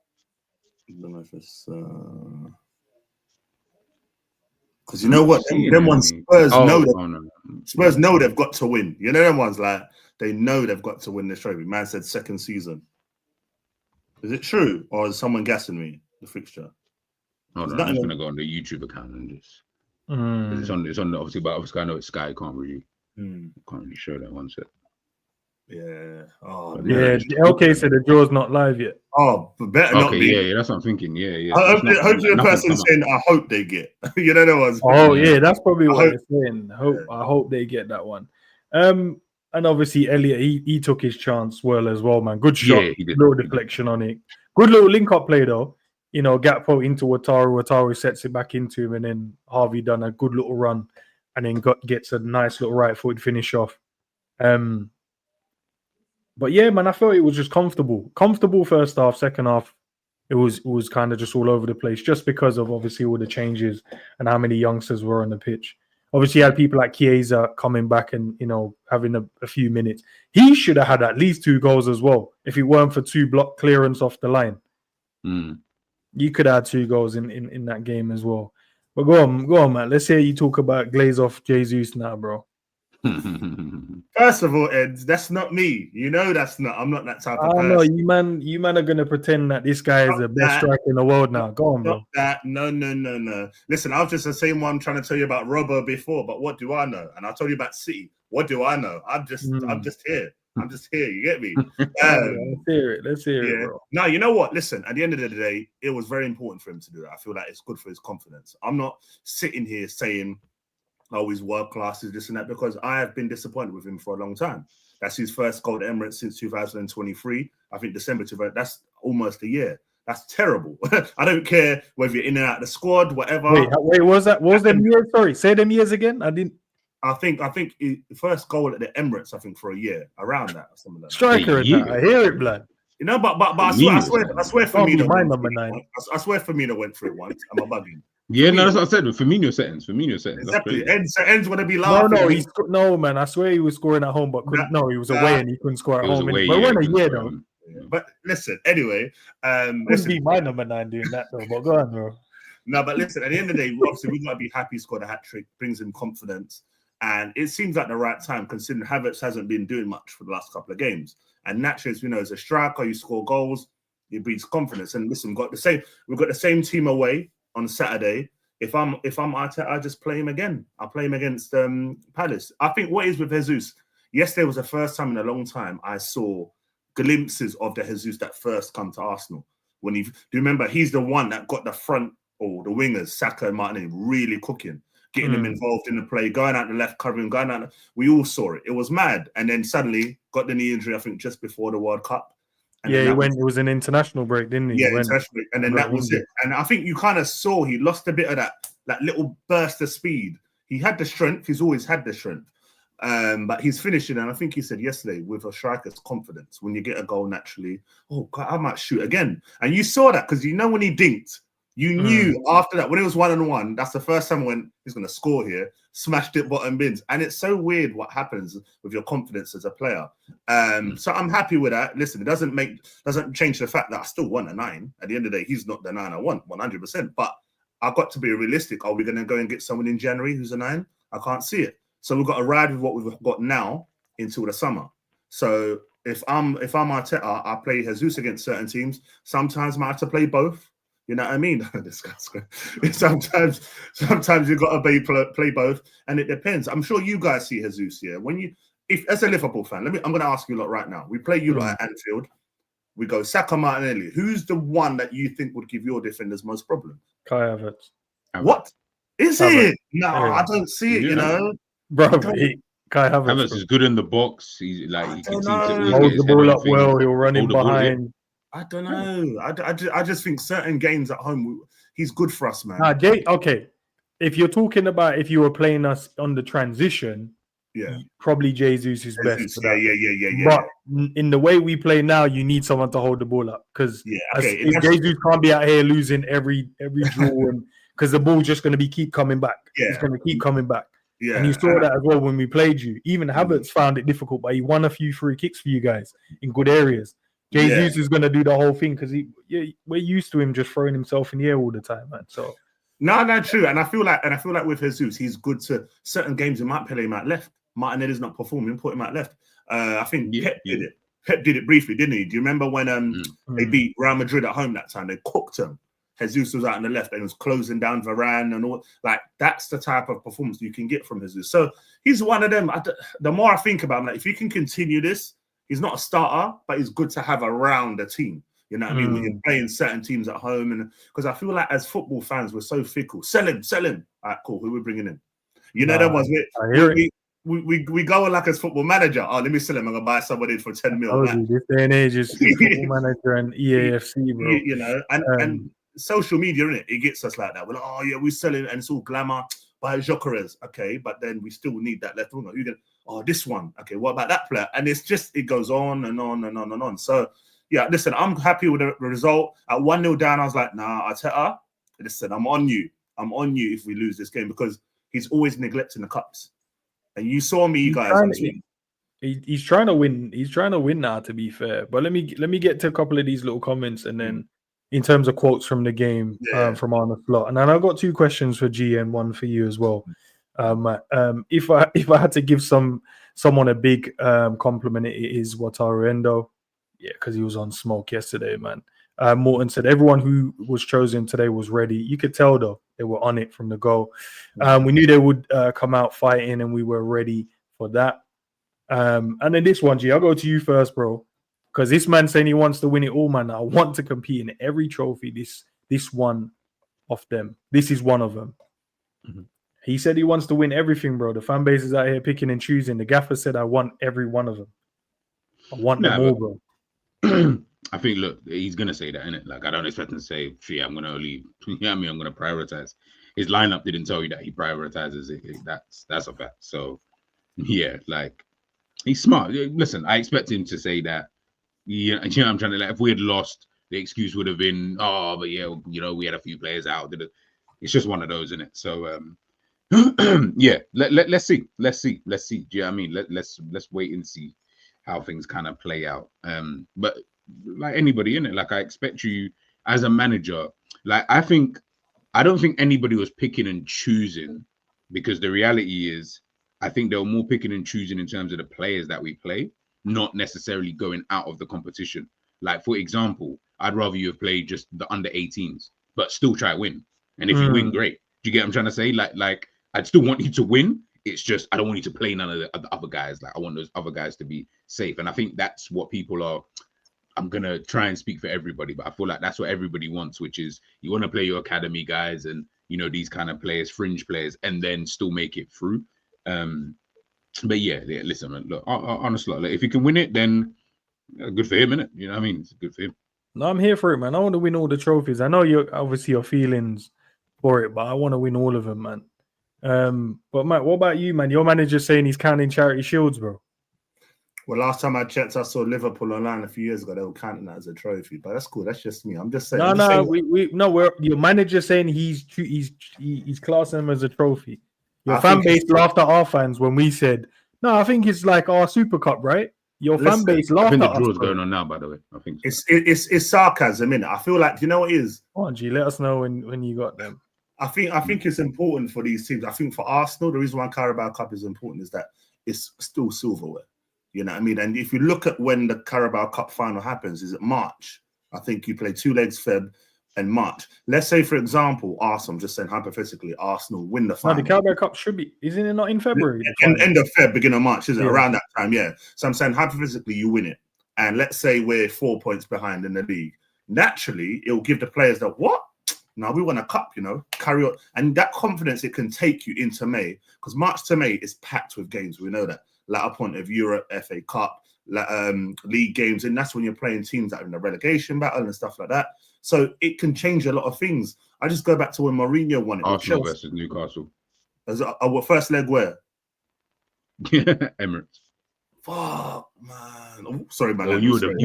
I don't know if it's because you know what? Them ones Spurs Spurs know they've got to win. You know them ones like they know they've got to win this trophy. Man said second season. Is it true or is someone gassing me? The fixture. I'm just gonna go on the YouTube account and just. It's on obviously, but obviously I know it's Sky. Can't really show that one set. Yeah. Okay, so the draw's not live yet. Oh, but better not be. Yeah, that's what I'm thinking. Yeah. Hopefully the person's saying, I hope they get. You know that was. Oh yeah, that's probably what they're saying. I hope they get that one. And obviously Elliott, he took his chance as well, man. Good shot, little deflection on it. Good little link-up play though. You know, Gakpo into Wataru. Wataru sets it back into him, and then Harvey done a good little run, and then gets a nice little right foot finish off. But yeah, man, I felt it was just comfortable first half. Second half, it was kind of just all over the place, just because of obviously all the changes and how many youngsters were on the pitch. Obviously, you had people like Chiesa coming back and, you know, having a few minutes. He should have had at least 2 goals as well if it weren't for 2 block clearance off the line. You could add 2 goals in that game as well. But go on, man. Let's hear you talk about glaze off Jesus now, bro. First of all, Ed, that's not me. You know that's not. I'm not that type of person. No, you man are gonna pretend that this guy is the best striker in the world now. Go on, bro. No. Listen, I was just the same one trying to tell you about Robbo before, but what do I know? And I told you about City. What do I know? I'm just here. I'm just here. You get me? Let's hear it, bro. No, you know what? Listen, at the end of the day, it was very important for him to do that. I feel like it's good for his confidence. I'm not sitting here saying, oh, his world class is this and that, because I have been disappointed with him for a long time. That's his first goal at Emirates since 2023. I think December 2023. That's almost a year. That's terrible. I don't care whether you're in and out of the squad, whatever. Wait, what was that? What was them years? Sorry, say them years again. I didn't. I think the first goal at the Emirates, I think, for a year, around that or something like that. Striker, I hear it, blood. You know, but I swear Firmino my number 9. I swear Firmino went for it once. I'm a bugging. Yeah, no, that's what I said. Firmino settings. Exactly. Ends going to be laughing. No, man. I swear he was scoring at home, but he was away and he couldn't score at home. But when a year though. But listen, anyway, wouldn't be my number 9 doing that though. But go on, bro. No, but listen. At the end of the day, obviously, we got to be happy. He scored a hat trick, brings him confidence, and it seems like the right time considering Havertz hasn't been doing much for the last couple of games. And naturally, as we know, as a striker, you score goals. It breeds confidence. And listen, we've got the same team away on Saturday. If I'm Arteta, I just play him again. I'll play him against Palace. I think what is with Jesus, yesterday was the first time in a long time I saw glimpses of the Jesus that first come to Arsenal. Do you remember he's the one that got the front or the wingers, Saka and Martinelli, really cooking, getting them involved in the play, going out the left, covering, going out. We all saw it. It was mad. And then suddenly got the knee injury, I think, just before the World Cup. And yeah, it was an international break, didn't he? Yeah, international break. And then that was it. And I think you kind of saw he lost a bit of that little burst of speed. He had the strength. He's always had the strength. But he's finishing, and I think he said yesterday, with a striker's confidence, when you get a goal naturally, oh God, I might shoot again. And you saw that because when he dinked, you knew after that, when it was 1-1, that's the first time when he's going to score here, smashed it bottom bins. And it's so weird what happens with your confidence as a player. So I'm happy with that. Listen, it doesn't change the fact that I still want a 9. At the end of the day, he's not the 9 I want, 100%. But I've got to be realistic. Are we going to go and get someone in January who's a 9? I can't see it. So we've got to ride with what we've got now until the summer. So if I'm Arteta, I play Jesus against certain teams. Sometimes I have to play both. You know what I mean? Sometimes you've got to play both, and it depends. I'm sure you guys see Jesus here. If as a Liverpool fan, I'm going to ask you a lot right now. We play you lot at Anfield. We go Saka, Martinelli. Who's the one that you think would give your defenders most problems? Kai Havertz. What is it? No, I don't see it. Bro, Kai Havertz is good in the box. He's like he can hold the ball up well. He'll run in behind. I don't know. I just think certain games at home, he's good for us, man. Okay. If you're talking about if you were playing us on the transition, probably Jesus is best for that. Yeah. But in the way we play now, you need someone to hold the ball up because if Jesus can't be out here losing every draw, because the ball's just going to keep coming back. Yeah. It's going to keep coming back. Yeah, and you saw that as well when we played you. Even Havertz found it difficult, but he won a few free kicks for you guys in good areas. Jesus is going to do the whole thing because we're used to him just throwing himself in the air all the time, man. So no, true. And I feel like with Jesus, he's good to certain games. He might play him at left. Martinelli's not performing, put him at left. I think Pep did it. Pep did it briefly, didn't he? Do you remember when they beat Real Madrid at home that time? They cooked him. Jesus was out on the left and was closing down Varane and all. Like, that's the type of performance you can get from Jesus. So he's one of them. The more I think about him, like, if he can continue this, he's not a starter, but he's good to have around the team. You know what I mean? When you're playing certain teams at home. And because I feel like as football fans, we're so fickle. Sell him. All right, cool. Who are we bringing in? You know, that was we go on like as football manager. Oh, let me sell him. I'm going to buy somebody for 10 mil. This day and age is football manager and EAFC, bro. You know, and social media, innit? It gets us like that. We're like, oh yeah, we're selling, and it's all glamour. Buy Jokeres, okay, but then we still need that left winger. This one, okay, what about that player? And it goes on and on and on and on. So yeah, listen, I'm happy with the result. At 1-0 down, I was like, nah, Arteta, listen, I'm on you if we lose this game, because he's always neglecting the cups. And you saw me, guys. He's trying to win. He's trying to win now, to be fair. But let me get to a couple of these little comments, and then in terms of quotes from the game from Arne Slot. And then I've got 2 questions for G and 1 for you as well. If I had to give someone a big compliment, it is WATARU ENDO. Yeah, because he was on smoke yesterday, man. Morton said everyone who was chosen today was ready. You could tell, though, they were on it from the go. We knew they would come out fighting, and we were ready for that. And then this one, G, I'll go to you first, bro. Because this man saying he wants to win it all, man. I want to compete in every trophy. This one of them. This is one of them. He said he wants to win everything, bro. The fan base is out here picking and choosing. The gaffer said, I want every one of them. I want them all, bro. I think, look, he's going to say that, innit? Like, I don't expect him to say, I'm going to only, I'm going to prioritize. His lineup didn't tell you that he prioritizes it. That's a fact. So, yeah, like, he's smart. Listen, I expect him to say that. Yeah, you know, I'm trying to, like, if we had lost, the excuse would have been, but yeah, you know, we had a few players out. It's just one of those, isn't it? So, yeah, let's see. Do you know what I mean? Let's wait and see how things kind of play out. But like anybody in it, like, I expect you as a manager, like, I don't think anybody was picking and choosing, because the reality is, I think they were more picking and choosing in terms of the players that we play, not necessarily going out of the competition. Like, for example, I'd rather you have played just the under 18s, but still try to win. And if you win, great. Do you get what I'm trying to say? Like I'd still want you to win. It's just I don't want you to play none of the other guys. Like I want those other guys to be safe. And I think that's what people are. I'm gonna try and speak for everybody, but I feel like that's what everybody wants, which is you want to play your academy guys and these kind of players, fringe players, and then still make it through. But yeah, listen, man, look, honestly, like, if you can win it, then good for him, innit? You know what I mean? It's good for him. No, I'm here for it, man. I want to win all the trophies. I know you're obviously your feelings for it, but I want to win all of them, man. But Matt, what about you, man? Your manager's saying he's counting charity shields, bro. Well, last time I checked, I saw Liverpool online a few years ago. They were counting that as a trophy, but that's cool. That's just me. I'm just saying. Your manager's saying he's classing them as a trophy. Your fan base laughed at our fans when we said, no, I think it's like our Super Cup, right? Your fan base laughed at us. I think the draw's going on now, by the way. I think so. It's sarcasm, innit? I feel like, you know what it is? Come on, G, let us know when you got them. I think it's important for these teams. I think for Arsenal, the reason why Carabao Cup is important is that it's still silverware. You know what I mean? And if you look at when the Carabao Cup final happens, is it March? I think you play 2 legs Feb and March. Let's say, for example, Arsenal, I'm just saying hypothetically, Arsenal win the final. No, the Carabao Cup should be, isn't it not in February? End of Feb, beginning of March, isn't it? Around that time, yeah. So I'm saying hypothetically, you win it. And let's say we're 4 points behind in the league. Naturally, it will give the players that, what? Now we want a cup, carry on. And that confidence, it can take you into May. Because March to May is packed with games. We know that. Latter point of Europe, FA Cup, league games. And that's when you're playing teams that are in the relegation battle and stuff like that. So it can change a lot of things. I just go back to when Mourinho won it. Arsenal versus Newcastle. Our first leg where? Emirates. Fuck, man. Oh, sorry, man. Oh, you were the team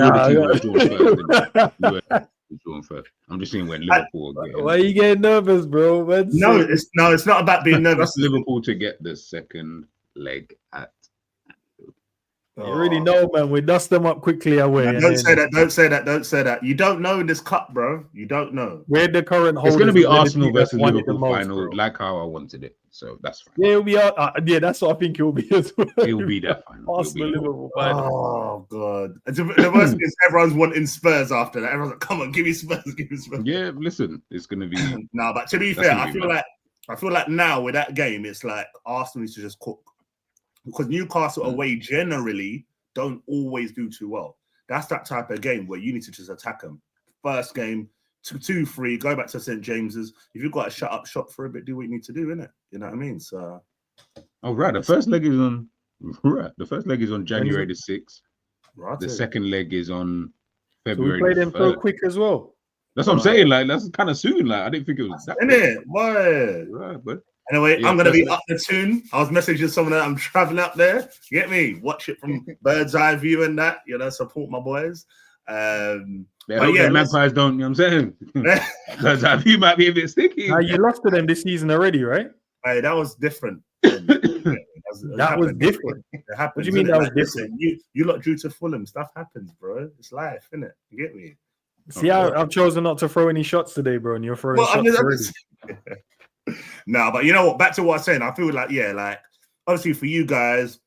that was drawn first. I'm just saying when Liverpool. Why are you getting nervous, bro? It's not about being nervous. That's Liverpool to get the second leg at. You already know, man. We dust them up quickly away. No, don't say that. Don't say that. Don't say that. You don't know in this cup, bro. You don't know. We're the current holders. It's going to be Arsenal versus Liverpool final, like how I wanted it. So that's fine. Yeah, it'll be. Yeah, that's what I think it will be as well. It will be that final. Arsenal Liverpool final. Oh god! The worst is everyone's wanting Spurs after that. Everyone's like, "Come on, give me Spurs, give me Spurs." Yeah, listen, it's going to be. No, but to be fair, I feel like now with that game, it's like Arsenal needs to just cook. Because Newcastle away generally don't always do too well. That's that type of game where you need to just attack them. First game, 2-3, go back to St. James's. If you've got to shut up shop for a bit, do what you need to do, innit? You know what I mean? So. Oh right, the first leg is on. Right, the first leg is on January the 6th. Right. The second leg is on February. So we played them so quick as well. That's what I'm saying. Like that's kind of soon. Like I didn't think it was that. Innit? Why? Right, but. Anyway, yeah, I'm going to be up the tune. I was messaging someone that I'm traveling up there. You get me? Watch it from bird's eye view and that, support my boys. Magpies don't, you know what I'm saying? Bird's eye view might be a bit sticky. You lost to them this season already, right? Hey, that was different. That was different. It happens. What do you mean that was different? You lot drew to Fulham. Stuff happens, bro. It's life, isn't it? You get me? See, I've chosen not to throw any shots today, bro, and you're throwing shots already. No, but you know what? Back to what I was saying. I feel like, obviously for you guys,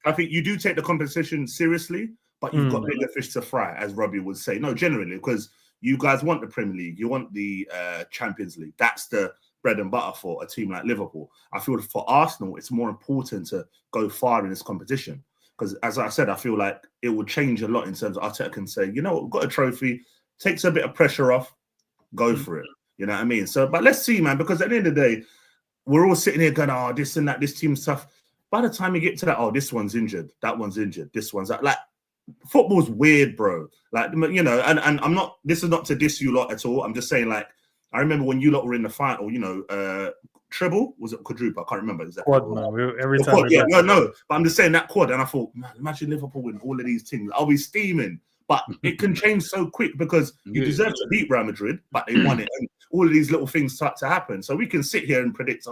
I think you do take the competition seriously, but you've got bigger fish to fry, as Robbie would say. No, generally, because you guys want the Premier League, you want the Champions League. That's the bread and butter for a team like Liverpool. I feel for Arsenal, it's more important to go far in this competition. Because as I said, I feel like it will change a lot in terms of Arteta can say, you know what, we've got a trophy, takes a bit of pressure off, go for it. You know what I mean? So, but let's see, man, because at the end of the day, we're all sitting here going, oh, this and that, this team's tough. By the time you get to that, oh, this one's injured, that one's injured, this one's that. Like, football's weird, bro. Like, and I'm not, this is not to diss you lot at all. I'm just saying, like, I remember when you lot were in the final, treble, was it quadruple? I can't remember exactly. Quad, no. Every time. Quad, yeah, no. But I'm just saying that quad, and I thought, man, imagine Liverpool win all of these things. I'll be steaming. But it can change so quick because you deserve to beat Real Madrid, but they won it. And all of these little things start to happen. So we can sit here and predict,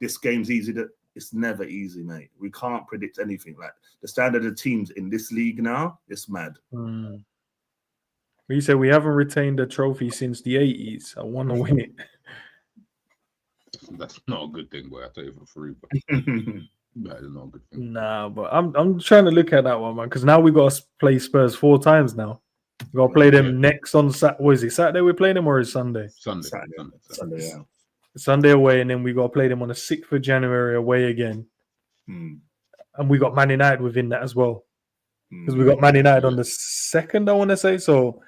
this game's easy. It's never easy, mate. We can't predict anything. Like the standard of teams in this league now, it's mad. You said we haven't retained a trophy since the 80s. I want to win it. That's not a good thing, boy. I'll tell you for free. But that is not a good thing. Nah, but I'm trying to look at that one, man, because now we got to play Spurs 4 times now. We'll play them next on Saturday. What is it? Saturday we're playing them, or is Sunday? Sunday. Sunday, yeah. Sunday away, and then we got to play them on the 6th of January away again. And we got Man United within that as well. Because we got Man United on the 2nd, I want to say. So,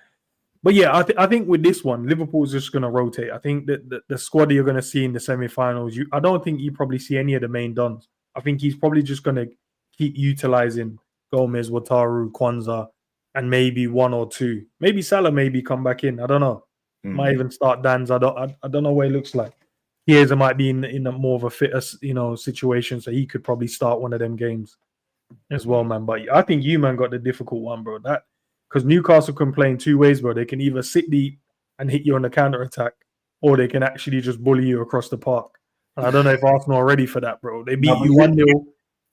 but yeah, I think with this one, Liverpool's just going to rotate. I think that the squad you're going to see in the semi-finals, I don't think you probably see any of the main dons. I think he's probably just going to keep utilizing Gomez, Wataru, Kwanzaa, and maybe one or two. Maybe Salah maybe come back in. I don't know. Might even start Dan's. I don't know what it looks like. Chiesa might be in a more of a fitter, situation, so he could probably start one of them games as well, man. But I think you, man, got the difficult one, bro. That because Newcastle can play in two ways, bro. They can either sit deep and hit you on the counter attack, or they can actually just bully you across the park. And I don't know if Arsenal are ready for that, bro. They beat you 1-0,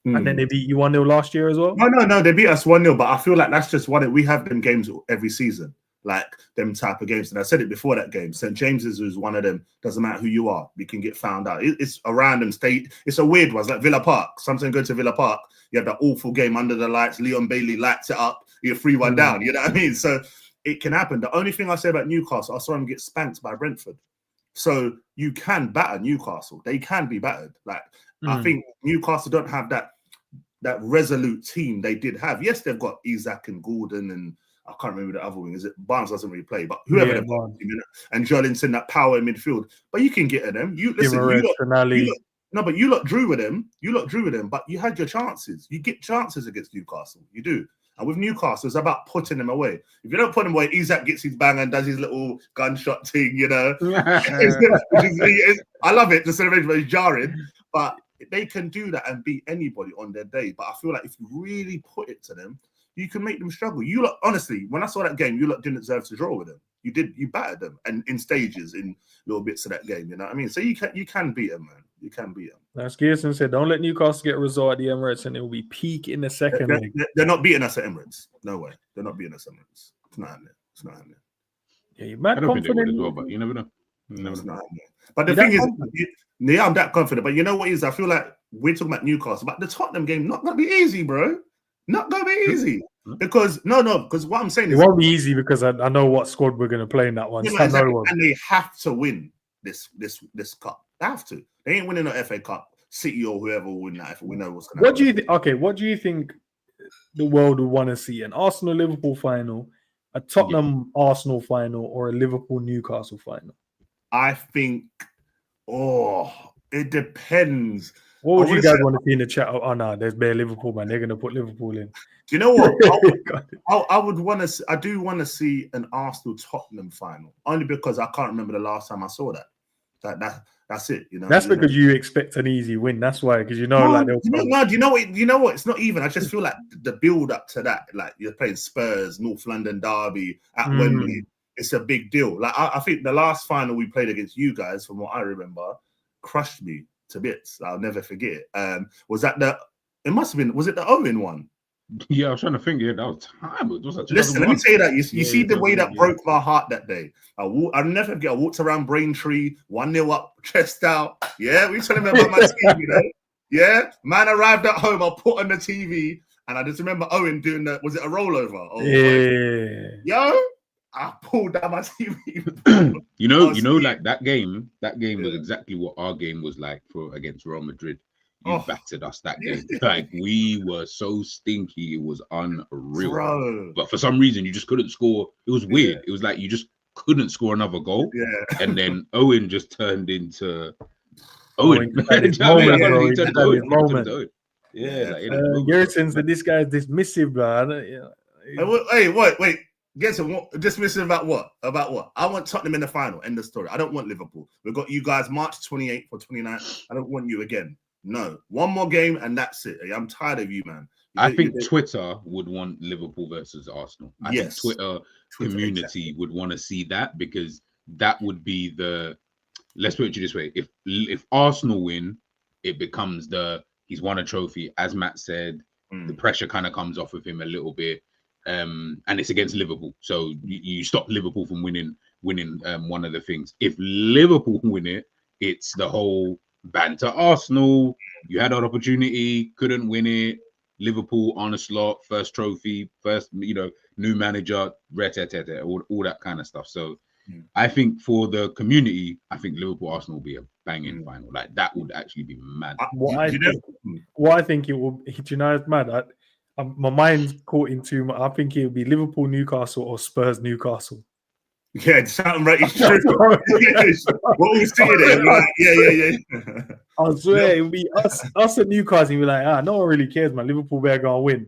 and then they beat you 1-0 last year as well. No, they beat us 1-0, but I feel like that's just what we have them games every season. Like them type of games. And I said it before that game. St. James's was one of them. Doesn't matter who you are, you can get found out. It's a random state. It's a weird one. It's like Villa Park. Sometimes go to Villa Park. You have that awful game under the lights. Leon Bailey lights it up. You're 3-1 down. You know what I mean? So it can happen. The only thing I say about Newcastle, I saw them get spanked by Brentford. So you can batter Newcastle. They can be battered. Like I think Newcastle don't have that resolute team they did have. Yes, they've got Isaac and Gordon and I can't remember the other wing. Is it Barnes doesn't really play, but whoever they've got, and Jolinton, that power in midfield. But you can get at them. You listen. But you lot drew with them. But you had your chances. You get chances against Newcastle. You do. And with Newcastle, it's about putting them away. If you don't put them away, Isaac gets his bang and does his little gunshot thing. I love it. The celebration is jarring, but they can do that and beat anybody on their day. But I feel like if you really put it to them, you can make them struggle. You lot, honestly, when I saw that game, you lot didn't deserve to draw with them. You battered them, and in stages, in little bits of that game. You know what I mean? So you can beat them, man. You can beat them. As Gerson said, don't let Newcastle get a result at the Emirates, and it will be peak in the second leg. They're not beating us at Emirates. No way. They're not beating us at Emirates. It's not happening. Yeah, you're mad confident as well, but you never know. It's not happening. But the thing is, I'm that confident. But you know what is? I feel like we're talking about Newcastle, but the Tottenham game not gonna be easy, bro. Not gonna be easy. Because because what I'm saying is it won't be easy because I know what squad we're gonna play in that one. Yeah, exactly. And they have to win this cup. They have to. They ain't winning an FA Cup. City or whoever will win that if we know what's gonna happen. What do you think? Okay, what do you think the world would want to see? An Arsenal Liverpool final, a Tottenham Arsenal final, or a Liverpool Newcastle final? I think it depends. What would you guys want to see in the chat? Oh no, there's bare Liverpool, man. They're gonna put Liverpool in. Do you know what? I would want to. I do want to see an Arsenal Tottenham final, only because I can't remember the last time I saw that. That's it. That's because you expect an easy win. That's why, because do you know what? It's not even. I just feel like the build up to that, like you're playing Spurs, North London derby at Wembley. It's a big deal. Like I think the last final we played against you guys, from what I remember, crushed me to bits. I'll never forget it. Was that it must have been, was it the Owen one? Yeah, I was trying to think. Yeah, that was time. Listen, let me tell you that. You see the way that broke my heart that day. I'll never forget. I walked around Braintree, 1-0 up, chest out. Yeah, we telling me about my team, Yeah, man arrived at home. I put on the TV, and I just remember Owen doing was it a rollover? Yo, I pulled down my TV. you know, like that game was exactly what our game was like against Real Madrid. You battered us that game. Like we were so stinky, it was unreal. Bro. But for some reason, you just couldn't score. It was weird. It was like you just couldn't score another goal. Yeah. And then Owen just turned into Owen. Yeah. Garrison said this guy is dismissive, bro. Wait. Guess what? Dismissive about what? About what? I want Tottenham in the final. End of story. I don't want Liverpool. We've got you guys March 28th or 29th. I don't want you again. No, one more game and that's it. I'm tired of you, man. I think Twitter would want Liverpool versus Arsenal. I think Twitter community would want to see that, because that would be let's put it this way. If Arsenal win, it becomes he's won a trophy. As Matt said, the pressure kind of comes off of him a little bit. And it's against Liverpool. So you stop Liverpool from winning one of the things. If Liverpool win it, it's the whole banter Arsenal. You had an opportunity, couldn't win it. Liverpool onslaught, first trophy, first new manager, all that kind of stuff. So I think for the community, I think Liverpool Arsenal will be a banging final. Like that would actually be mad. What I think it will. Do you know, it's mad. My mind's caught into. I think it would be Liverpool Newcastle or Spurs Newcastle. Yeah, something right. It's true. What we see there, we're like, yeah. I swear it would be us at Newcastle. We're like, no one really cares, man. Liverpool better go and win.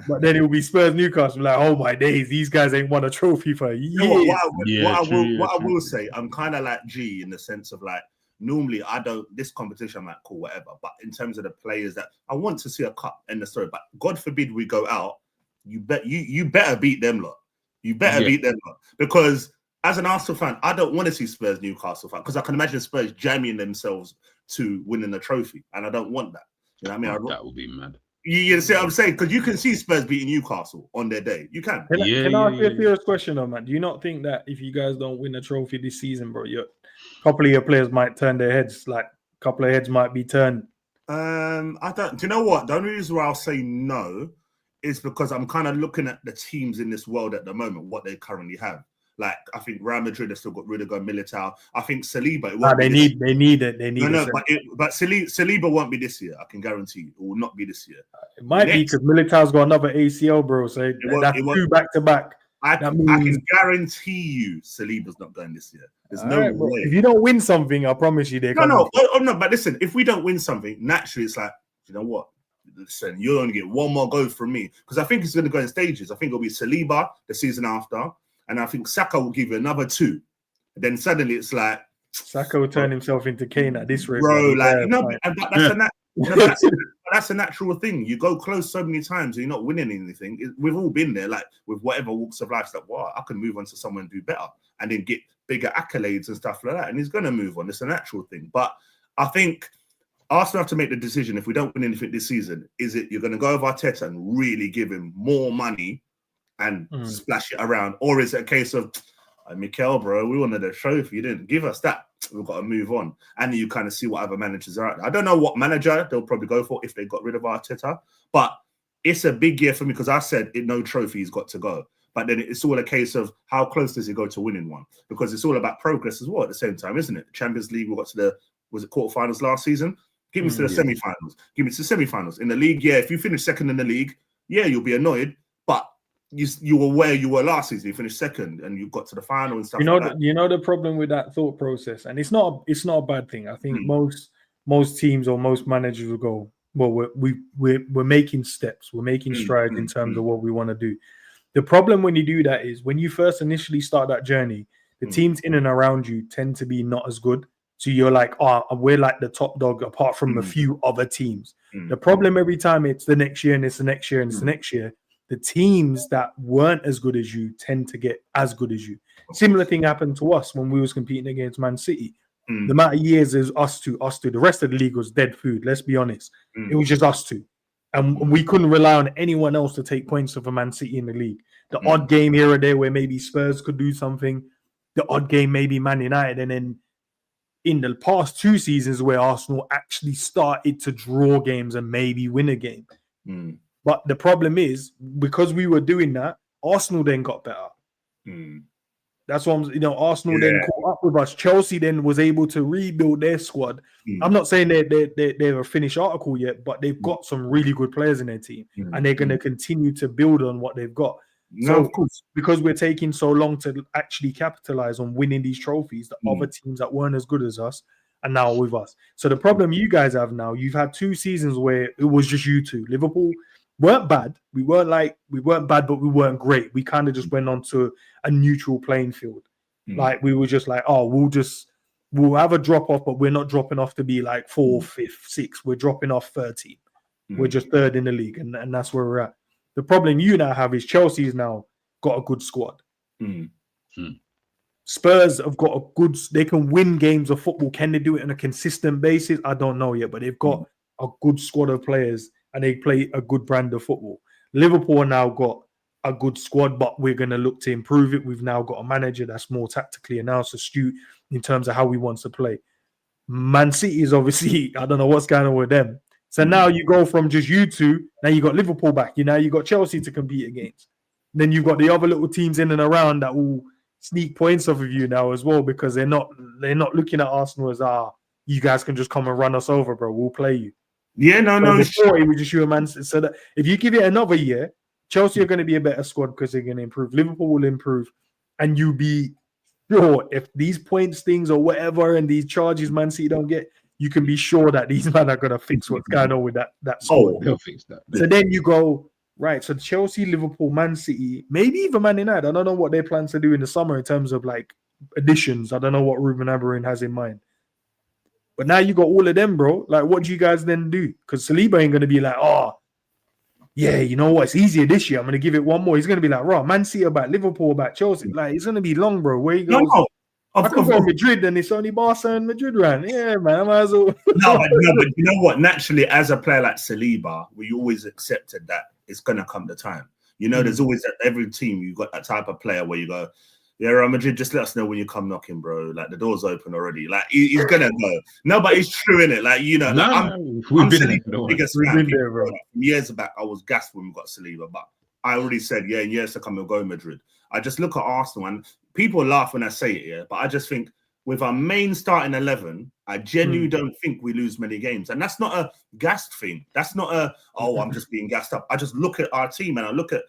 But then it will be Spurs Newcastle. Like, oh my days, these guys ain't won a trophy for years. What I will say, I'm kind of like G in the sense of like, normally I don't. This competition, I'm like, cool, whatever. But in terms of the players that I want to see a cup in the story, but God forbid we go out, you better beat them lot. You better beat them lot, because as an Arsenal fan, I don't want to see Spurs Newcastle fan, because I can imagine Spurs jamming themselves to winning the trophy, and I don't want that. You know what I mean? That would be mad. You see what I'm saying? Because you can see Spurs beating Newcastle on their day. You can. Can I ask you a serious question, though, man? Do you not think that if you guys don't win a trophy this season, bro, a couple of your players might turn their heads? Like, a couple of heads might be turned. I don't. Do you know what? The only reason why I'll say no is because I'm kind of looking at the teams in this world at the moment, what they currently have. Like, I think Real Madrid have still got Rudiger, Militao. I think Saliba. They need it. No, but Saliba won't be this year. I can guarantee you, it will not be this year. It might be because Militao's got another ACL, bro. So that's two back to back. I can guarantee you, Saliba's not going this year. There's no way. If you don't win something, I promise you, no. But listen, if we don't win something, naturally, it's like, you know what? Listen, you'll only get one more go from me, because I think it's going to go in stages. I think it'll be Saliba the season after. And I think Saka will give you another 2. And then suddenly it's like Saka will turn himself into Kane at this rate, bro. That's a natural thing. You go close so many times and you're not winning anything. We've all been there, like with whatever walks of life. It's like, wow, I can move on to someone and do better, and then get bigger accolades and stuff like that. And he's going to move on. It's a natural thing. But I think Arsenal have to make the decision. If we don't win anything this season, is it you're going to go over Arteta and really give him more money and splash it around, or is it a case of, Mikel, bro, we wanted a trophy, you didn't give us that, we've got to move on, and you kind of see what other managers are out there. I don't know what manager they'll probably go for if they got rid of Arteta, but it's a big year for me, because I said no trophy's got to go, but then it's all a case of how close does he go to winning one, because it's all about progress as well at the same time, isn't it? The Champions League, we got to the quarterfinals last season. Give me to the semi-finals. Give me to the semi-finals. In the league, if you finish second in the league, you'll be annoyed, but you were where you were last season. You finished second and you got to the final and stuff. You know the problem with that thought process, and it's not a bad thing. I think most teams or most managers will go, well, we're making steps, we're making strides in terms of what we want to do. The problem when you do that is when you first initially start that journey, the teams in and around you tend to be not as good. So you're like, we're like the top dog apart from a few other teams. The problem every time it's the next year and it's the next year and it's the next year, the teams that weren't as good as you tend to get as good as you. Similar thing happened to us when we was competing against Man City. The amount of years is us two. The rest of the league was dead food. Let's be honest. It was just us two. And we couldn't rely on anyone else to take points for Man City in the league. The odd game here or there where maybe Spurs could do something. The odd game maybe Man United. And then in the past 2 seasons where Arsenal actually started to draw games and maybe win a game. But the problem is, because we were doing that, Arsenal then got better. That's what Arsenal then caught up with us. Chelsea then was able to rebuild their squad. I'm not saying they're a finished article yet, but they've got some really good players in their team, and they're going to continue to build on what they've got. No, so, of course, because we're taking so long to actually capitalize on winning these trophies, the other teams that weren't as good as us are now with us. So the problem you guys have now, you've had 2 seasons where it was just you two. Liverpool weren't bad. We weren't bad, but we weren't great. We kind of just went on to a neutral playing field. Like we were just like, we'll have a drop off, but we're not dropping off to be like 4th, 5th, 6th. We're dropping off 13th. We're just 3rd in the league, and that's where we're at. The problem you now have is Chelsea's now got a good squad. Spurs have got a good. They can win games of football. Can they do it on a consistent basis? I don't know yet, but they've got a good squad of players and they play a good brand of football. Liverpool now got a good squad, but we're going to look to improve it. We've now got a manager that's more tactically announced, astute in terms of how he wants to play. Man City is obviously, I don't know what's going on with them. So now you go from just you two, now you got Liverpool back. You got Chelsea to compete against. Then you've got the other little teams in and around that will sneak points off of you now as well, because they're not looking at Arsenal as you guys can just come and run us over, bro. We'll play you. Yeah, no. Before it was just you and Man City. So that if you give it another year, Chelsea are going to be a better squad because they're going to improve. Liverpool will improve, and you'll be sure if these points things or whatever and these charges Man City don't get, you can be sure that these men are going to fix what's going on with that squad. They'll fix that. So then you go, right, so Chelsea, Liverpool, Man City, maybe even Man United. I don't know what they plan to do in the summer in terms of like additions. I don't know what Ruben Amorim has in mind. But now you got all of them, bro. Like, what do you guys then do? Because Saliba ain't going to be like, yeah, you know what? It's easier this year. I'm going to give it one more. He's going to be like, Man City about Liverpool, about Chelsea. Like, it's going to be long, bro. Where he goes, I can go Madrid and it's only Barca and Madrid, right? Yeah, man. I might as well. no, but you know what? Naturally, as a player like Saliba, we always accepted that it's going to come the time. You know, there's always every team, you got that type of player where you go, yeah, Real Madrid, just let us know when you come knocking, bro. Like, the door's open already. Like, he's going to go. No, but it's true, innit? Like, you know, I'm Saliba's biggest fan. From years back, I was gassed when we got Saliba, but I already said, yeah, in years to come, we'll go Madrid. I just look at Arsenal, and people laugh when I say it, yeah, but I just think with our main starting 11, I genuinely don't think we lose many games. And that's not a gassed thing. That's not I'm just being gassed up. I just look at our team and I look at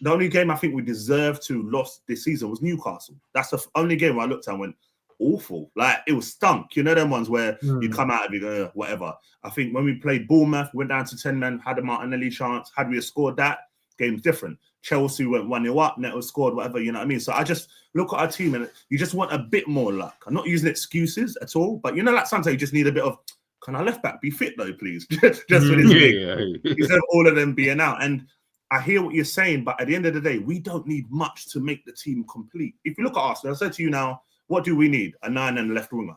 the only game I think we deserved to lose this season was Newcastle. That's the only game where I looked at and went, awful. Like, it was stunk. You know them ones where you come out and you go, whatever. I think when we played Bournemouth, went down to 10 men, had a Martinelli chance. Had we scored that, game's different. Chelsea went 1-0 up, Neto scored, whatever, you know what I mean? So I just look at our team and you just want a bit more luck. I'm not using excuses at all, but you know, like sometimes you just need a bit of, can our left back be fit though, please? just for this game. Instead of all of them being out. And I hear what you're saying, but at the end of the day, we don't need much to make the team complete. If you look at Arsenal, I said to you now, what do we need? A 9 and a left winger.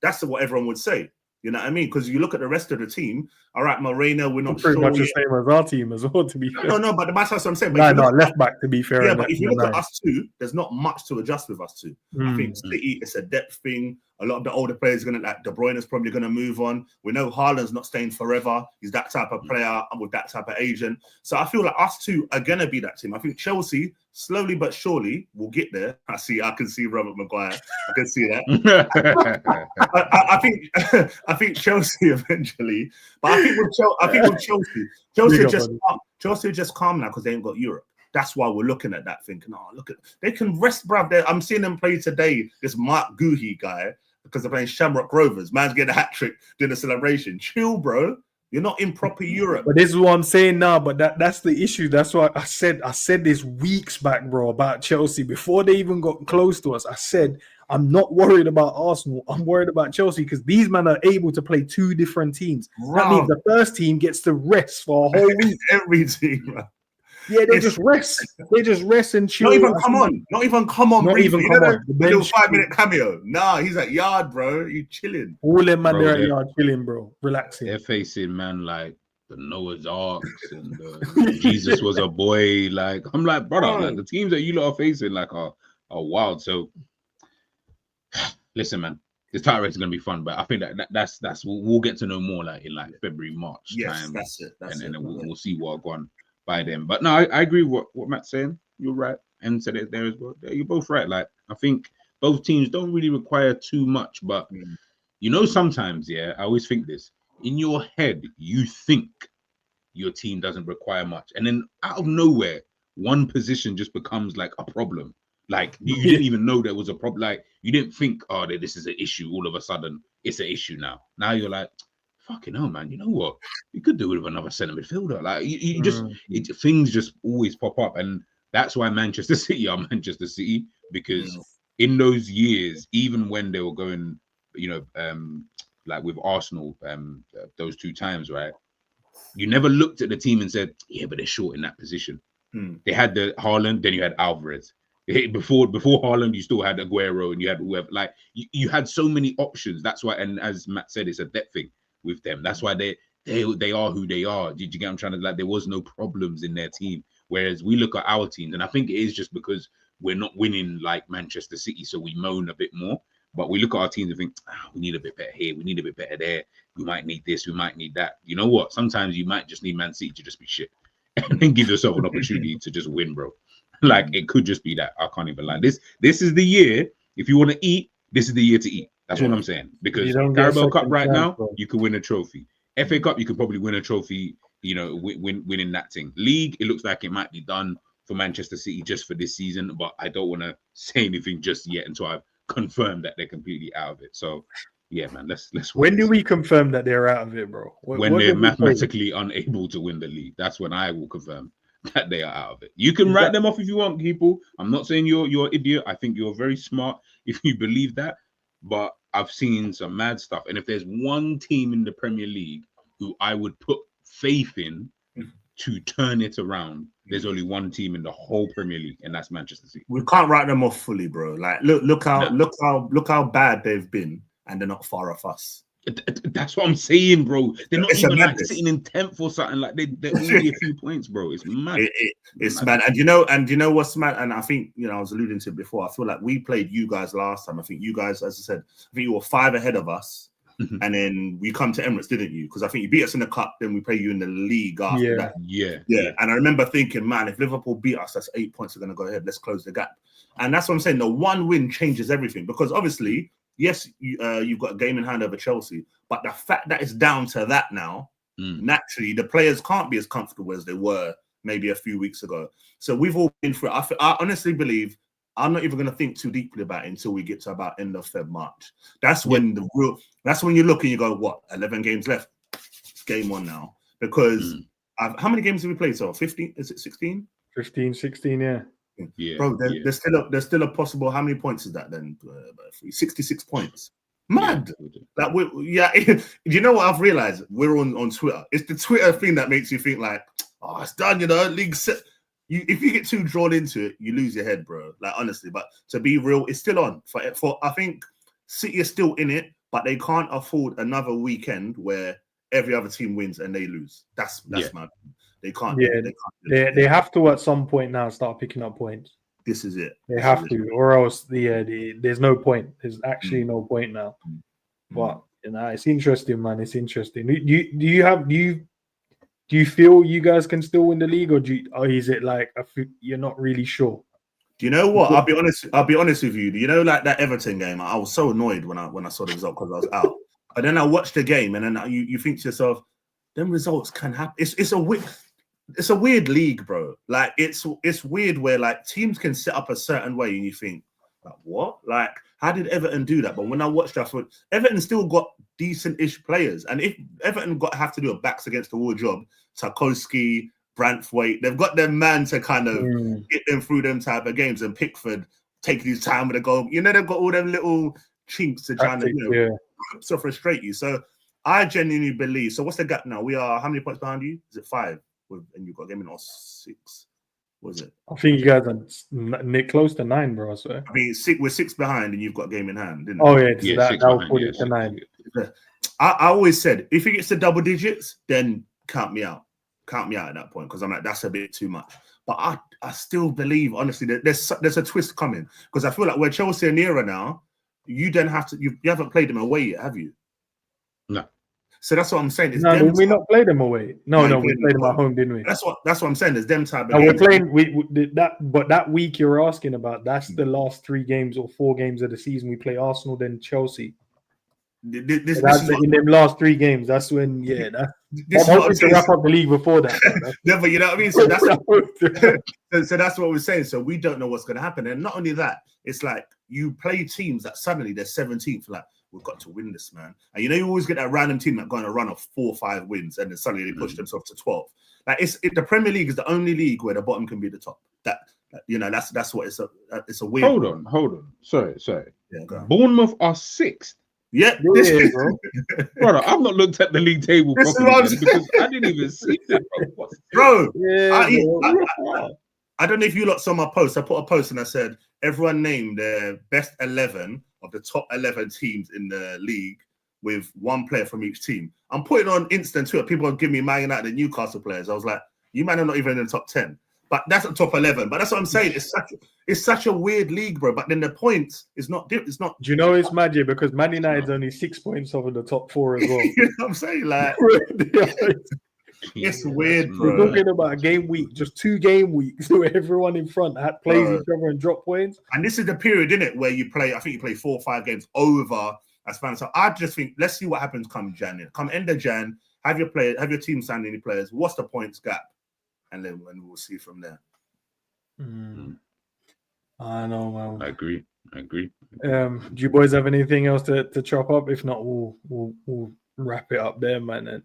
That's what everyone would say. You know what I mean? Because you look at the rest of the team. All right, Moreno, we're not pretty sure much the same as our team as well, to be fair. No, but that's what I'm saying. But left back, to be fair. Yeah, but if you look at us two, there's not much to adjust with us two. I think City, it's a depth thing. A lot of the older players are going to, like De Bruyne is probably going to move on. We know Haaland's not staying forever. He's that type of player with that type of agent. So I feel like us two are going to be that team. I think Chelsea, slowly but surely, will get there. I can see Robert Maguire. I can see that. I think Chelsea eventually. But I think with Chelsea, Chelsea just calm now because they ain't got Europe. That's why we're looking at that, thinking, look at, they can rest, bruv. I'm seeing them play today, this Mark Guhi guy, because they're playing Shamrock Rovers. Man's getting a hat-trick, doing a celebration. Chill, bro. You're not in proper Europe. But this is what I'm saying now, but that's the issue. That's why I said this weeks back, bro, about Chelsea. Before they even got close to us, I said, I'm not worried about Arsenal. I'm worried about Chelsea because these men are able to play two different teams. Wow. That means the first team gets to rest for a whole week. Every team, bro. Yeah, they just rest. They just rest and chill. Not even come on. Not even come on. The little 5-minute cameo. Nah, he's at Yard, bro. You chilling. All them man there at Yard chilling, bro. Relaxing. They're facing man like the Noah's Arks and Jesus was a boy. Like, I'm like, brother, like the teams that you lot are facing like are wild. So listen, man. This title race is gonna be fun, but I think that's we'll get to know more like in like February, March time. That's it. And then we'll see what gone by them. But no, I agree with what Matt's saying. You're right. And said it there as well. You're both right. Like, I think both teams don't really require too much, but you know, sometimes, I always think this. In your head, you think your team doesn't require much. And then out of nowhere, one position just becomes like a problem. Like, you didn't even know there was a problem. Like, you didn't think, this is an issue. All of a sudden, it's an issue now. Now you're like, fucking hell, man. You know what? You could do it with another centre midfielder. Like, you just things just always pop up, and that's why Manchester City are Manchester City, because in those years, even when they were going, like with Arsenal, those two times, right? You never looked at the team and said, yeah, but they're short in that position. They had the Haaland, then you had Alvarez. Before Haaland, you still had Aguero, and you had whoever. Like, you had so many options. That's why, and as Matt said, it's a depth thing with them. That's why they are who they are. Did you get what I'm trying to, like, there was no problems in their team. Whereas we look at our teams, and I think it is just because we're not winning like Manchester City, so we moan a bit more. But we look at our teams and think, we need a bit better here, we need a bit better there. We might need this, we might need that. You know what? Sometimes you might just need Man City to just be shit and then give yourself an opportunity to just win, bro. Like it could just be that. I can't even lie. This is the year. If you want to eat, this is the year to eat. That's what I'm saying. Because Carabao Cup right now, bro, you can win a trophy. FA Cup, you could probably win a trophy. You know, winning that thing. League, it looks like it might be done for Manchester City just for this season, but I don't want to say anything just yet until I've confirmed that they're completely out of it. So, yeah, man, let's. When do we confirm that they're out of it, bro? When they're mathematically unable to win the league, that's when I will confirm that they are out of it. You can write them off if you want, people. I'm not saying you're an idiot. I think you're very smart if you believe that. But I've seen some mad stuff, and if there's one team in the Premier League who I would put faith in to turn it around, there's only one team in the whole Premier League, and that's Manchester City. We can't write them off fully, bro. Like, look how bad they've been, and they're not far off us. That's what I'm saying, bro. They're not even like sitting in 10th or something. Like they're only a few points, bro. It's mad. It's mad. And you know what's mad? And I think I was alluding to it before. I feel like we played you guys last time. I think you guys, as I said, I think you were 5 ahead of us. And then we come to Emirates, didn't you? Because I think you beat us in the cup, then we play you in the league after that. Yeah. And I remember thinking, man, if Liverpool beat us, that's 8 points. They're going to go ahead. Let's close the gap. And that's what I'm saying. The one win changes everything. Because obviously, yes, you've got a game in hand over Chelsea, but the fact that it's down to that now, naturally, the players can't be as comfortable as they were maybe a few weeks ago. So we've all been through it. I honestly believe I'm not even going to think too deeply about it until we get to about end of Feb, March. That's when that's when you look and you go, what, 11 games left? It's game one now. Because how many games have we played? So 15? Is it 16? 15, 16, yeah. Bro, there's still a possible. How many points is that then? 66 points. Mad. Like you know what I've realized? We're on Twitter. It's the Twitter thing that makes you think like, oh, it's done. League set. If you get too drawn into it, you lose your head, bro. Like honestly, but to be real, it's still on. For I think City is still in it, but they can't afford another weekend where every other team wins and they lose. That's my opinion. They can't. Yeah, they have to at some point now start picking up points. This is it. They have to, or else there's no point. There's actually no point now. But it's interesting, man. It's interesting. Do you feel you guys can still win the league, or is it like you're not really sure? Do you know what? I'll be honest with you. Do you know like that Everton game? I was so annoyed when I saw the result because I was out. But then I watched the game, and then you think to yourself, them results can happen. It's a weird league, bro. Like it's weird where like teams can set up a certain way, and you think, like what? Like how did Everton do that? But when I watched that, I thought Everton still got decent-ish players, and if Everton have to do a backs against the wall job, Tarkowski, Branthwaite, they've got their man to kind of get them through them type of games, and Pickford taking his time with the goal. They've got all them little chinks to try to so frustrate you. So I genuinely believe. So what's the gap now? We are how many points behind you? Is it 5? And you've got a game in or 6? Was it? I think you guys are close to 9, bro. I swear. I mean, we're 6 behind, and you've got a game in hand, didn't you? That will put it to 9. I always said if it gets to double digits, then count me out. Count me out at that point because I'm like that's a bit too much. But I still believe honestly that there's a twist coming because I feel like we're Chelsea and nearer now. You then have to you haven't played them away yet, have you? No. So that's what I'm saying. No, did we not play them away? No, we played them at home, didn't we? That's what I'm saying. There's them type of games. We're playing but that week you're asking about, that's the last 3 games or 4 games of the season. We play Arsenal, then Chelsea. This in them last 3 games. That's when I'm hoping to wrap up the league before that. Yeah, but you know what I mean. So that's what we're saying. So we don't know what's going to happen. And not only that, it's like you play teams that suddenly they're 17th. Like we've got to win this, man. And you always get that random team that go on a run of 4 or 5 wins, and then suddenly they push themselves to 12. Like the Premier League is the only league where the bottom can be the top. That's what it's a weird. Hold on. Sorry. Yeah, Bournemouth are 6th. Yeah, bro. Brother, I've not looked at the league table properly because I didn't even see that, bro. I don't know if you lot saw my post. I put a post and I said everyone named their best 11 of the top 11 teams in the league with 1 player from each team. I'm putting on instant Twitter. People are giving me Man United and Newcastle players. I was like, you man are not even in the top 10. but that's a top 11. But that's what I'm saying. It's such a weird league, bro. But then the points is not. It's not. Do you know it's magic because Man United's only 6 points over the top 4 as well. You know what I'm saying? Like, it's weird, bro. We're talking about a game week, just 2 game weeks where everyone in front plays each other and drop points. And this is the period, isn't it, where you play? I think you play 4 or 5 games over as fans. So I just think let's see what happens come Jan. Come end of Jan, have your team sign any players. What's the points gap? And then we'll see from there. I know, man. I agree. Do you boys have anything else to chop up? If not, we'll wrap it up there, man,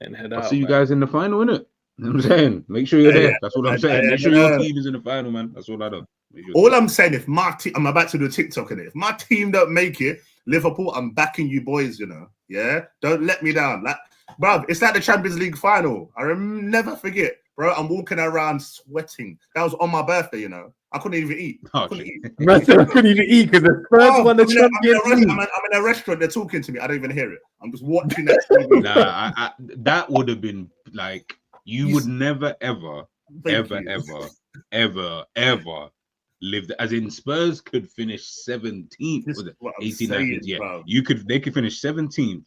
and head out. I'll see you guys in the final, innit? You know what I'm saying? Make sure you're there. That's what I'm saying. Make sure your team is in the final, man. That's all I know. All I'm saying, if my team, I'm about to do a TikTok in it. If my team don't make it, Liverpool, I'm backing you boys, you know. Yeah? Don't let me down. Like, bruv, it's like the Champions League final. I never forget, bro. I'm walking around sweating. That was on my birthday, you know. I couldn't even eat. I couldn't even eat because the Spurs won the Champions League. I'm in a restaurant. They're talking to me. I don't even hear it. I'm just watching that. Nah, that would have been like, you would never, ever lived, as in Spurs could finish 17th. Was it 18th? 19th? Yeah, bro. They could finish 17th.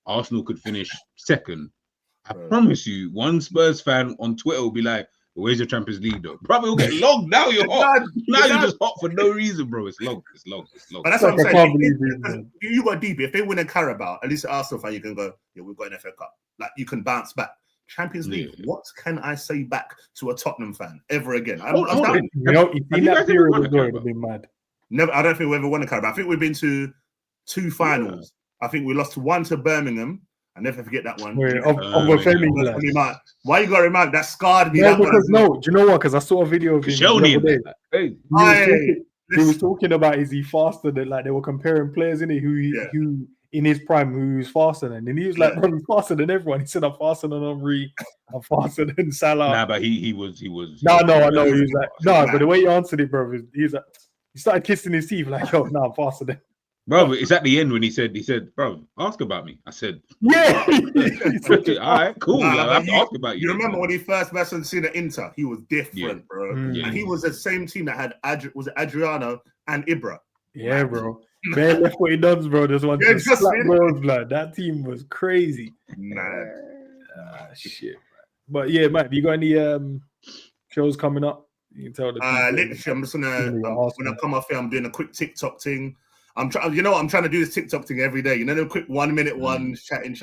Arsenal could finish 2nd. I promise you, one Spurs fan on Twitter will be like, "Where's your Champions League though?" Probably will get logged. Now you're hot. Now you're just hot for no reason, bro. It's logged. But that's what I'm saying. You got deep. If they win a Carabao, at least an Arsenal fan, you can go, "Yeah, we've got an FA Cup." Like you can bounce back. Champions League. Yeah. What can I say back to a Tottenham fan ever again? You know, in that period as well, it'd be mad. Never. I don't think we ever won a Carabao. I think we've been to 2 finals. Yeah. I think we lost 1 to Birmingham. I never forget that one. Why you got to remind that scarred me? No, because do you know what? Because I saw a video of him the other day. He was talking about is he faster than, like, they were comparing players in it who in his prime who's faster than, and he was like, bro, I'm faster than everyone. He said, I'm faster than Henry, I'm faster than Salah. Nah, but he was. I know. He was like, no, but the way he answered it, bro, he started kissing his teeth like, yo, no, I'm faster than. Bro, it's at the end when he said, bro, ask about me. I said, yeah. Okay, all right, cool. I have to ask about you. You remember when he first seen the Inter? He was different, bro. And he was the same team that had Adriano and Ibra. Yeah, bro. Man, left what he does, bro. Just one blood. That team was crazy. Shit. But yeah, Mike, you got any shows coming up? You can tell the literally, I'm just gonna come off here. I'm doing a quick TikTok thing. I'm trying to do this TikTok thing every day. You know, the quick 1 minute one, chatting.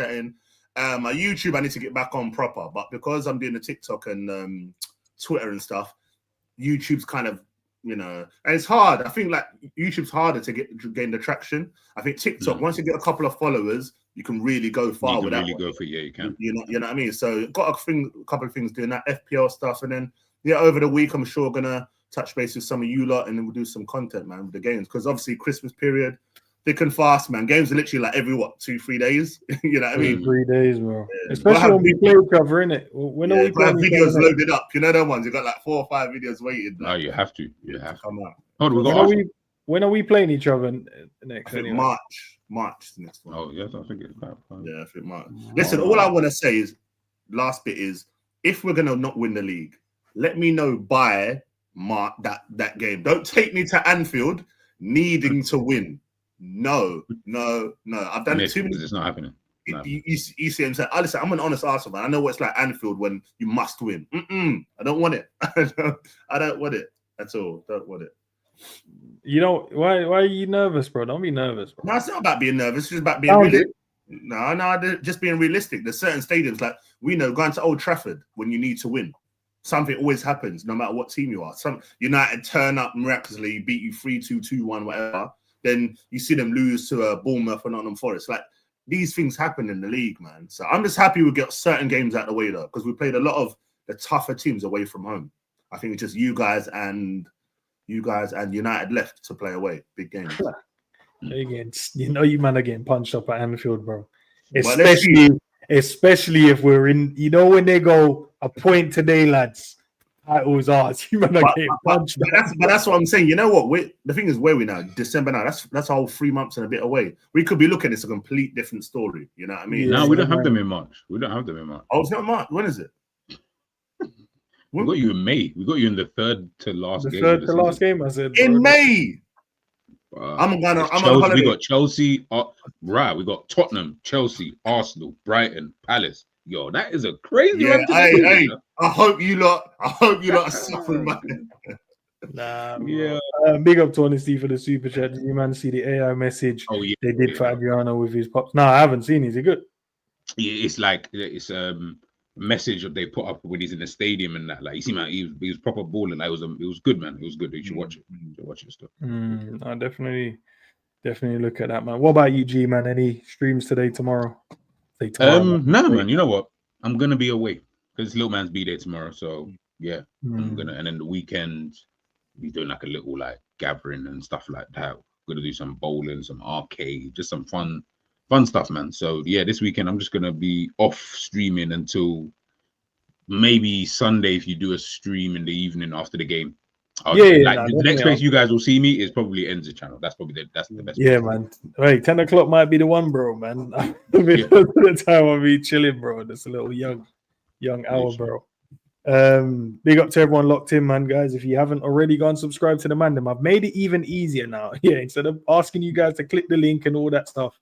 My YouTube, I need to get back on proper, but because I'm doing the TikTok and Twitter and stuff, YouTube's kind of, you know, and it's hard. I think like YouTube's harder to gain the traction. I think TikTok, once you get a couple of followers, you can really go far with that. You can. You know what I mean? So got a couple of things doing that FPL stuff, and then over the week I'm sure gonna touch base with some of you lot, and then we'll do some content, man, with the games, because obviously Christmas period, thick and fast, man. Games are literally like every 2-3 days. You know what I mean? 3 days, bro. Yeah. Especially when we play each other, innit? When are we playing videos loaded up? You know them ones. You got like 4 or 5 videos waited. No, you have to. You have to come out. When are we playing each other next? I think March the next one. Oh yes, I think it's about. Yeah, I think March. Listen, all I want to say is, last bit is, if we're gonna not win the league, let me know by March that game. Don't take me to Anfield needing to win. No. I've done it too many. It's not happening. You see him saying, listen, I'm an honest Arsenal fan. I know what it's like Anfield when you must win. I don't want it. I don't want it at all. Don't want it. You know, why are you nervous, bro? Don't be nervous, bro. No, it's not about being nervous. It's just about being realistic. No, just being realistic. There's certain stadiums, like, we know, going to Old Trafford when you need to win, something always happens, no matter what team you are. Some United turn up miraculously, beat you 3-2, 2-1, whatever. Then you see them lose to Bournemouth or Nottingham Forest. Like, these things happen in the league, man. So I'm just happy we get certain games out of the way, though, because we played a lot of the tougher teams away from home. I think it's just you guys and United left to play away. Big games. You know, you man are getting punched up at Anfield, bro. Especially if we're in, you know, when they go a point today, lads, titles ours. You man are getting punched. But that's what I'm saying. You know what? The thing is, where we now? December now. That's all 3 months and a bit away. We could be looking at a complete different story. You know what I mean? No, we don't have them in March. We don't have them in March. Oh, it's not March. When is it? We got you in May. We got you in the third to last game. Third to last game, I said. In May. I'm on holiday. We got Chelsea. Right, we got Tottenham, Chelsea, Arsenal, Brighton, Palace. Yo, that is a crazy one. Hey, I hope you lot are suffering, man. Nah, yeah. Big up to Honesty for the super chat. Did you man see the AI message? Oh yeah, they did for Adriano with his pops. No, I haven't seen. Is it good? Yeah, it's message that they put up when he's in the stadium and that. Like you see, man, he was proper balling. Like, it was good, man. It was good. You should watch it. You should watch it stuff. I definitely look at that, man. What about you, G, man? Any streams today, tomorrow? No, man. You know what? I'm gonna be away because it's little man's b-day tomorrow. So yeah, I'm gonna. And then the weekend, be doing like a little like gathering and stuff like that. We're gonna do some bowling, some arcade, just some fun stuff, man. So yeah, this weekend I'm just gonna be off streaming until maybe Sunday if you do a stream in the evening after the game. The next place you guys will see me is probably Enzo channel. That's probably the best. Yeah, man. Right, 10 o'clock might be the one, bro, man. The time I'll be chilling, bro. That's a little young hour, bro. Big up to everyone locked in, man, guys. If you haven't already gone subscribe to the Mandem, I've made it even easier now. Yeah, instead of asking you guys to click the link and all that stuff,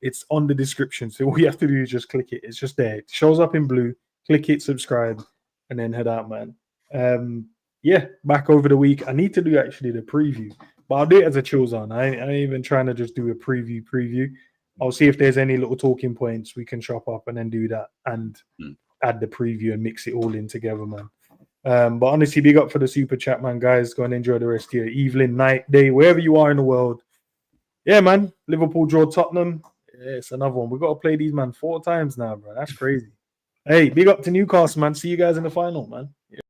it's on the description. So all you have to do is just click it. It's just there. It shows up in blue. Click it, subscribe, and then head out, man. Yeah, back over the week. I need to do actually the preview, but I'll do it as a chill zone. I ain't even trying to just do a preview. I'll see if there's any little talking points we can chop up and then do that and add the preview and mix it all in together, man. But honestly, big up for the super chat, man, guys. Go and enjoy the rest of your evening, night, day, wherever you are in the world. Yeah, man. Liverpool draw Tottenham. Yeah, it's another one. We've got to play these, man, 4 times now, bro. That's crazy. Hey, big up to Newcastle, man. See you guys in the final, man. Yeah.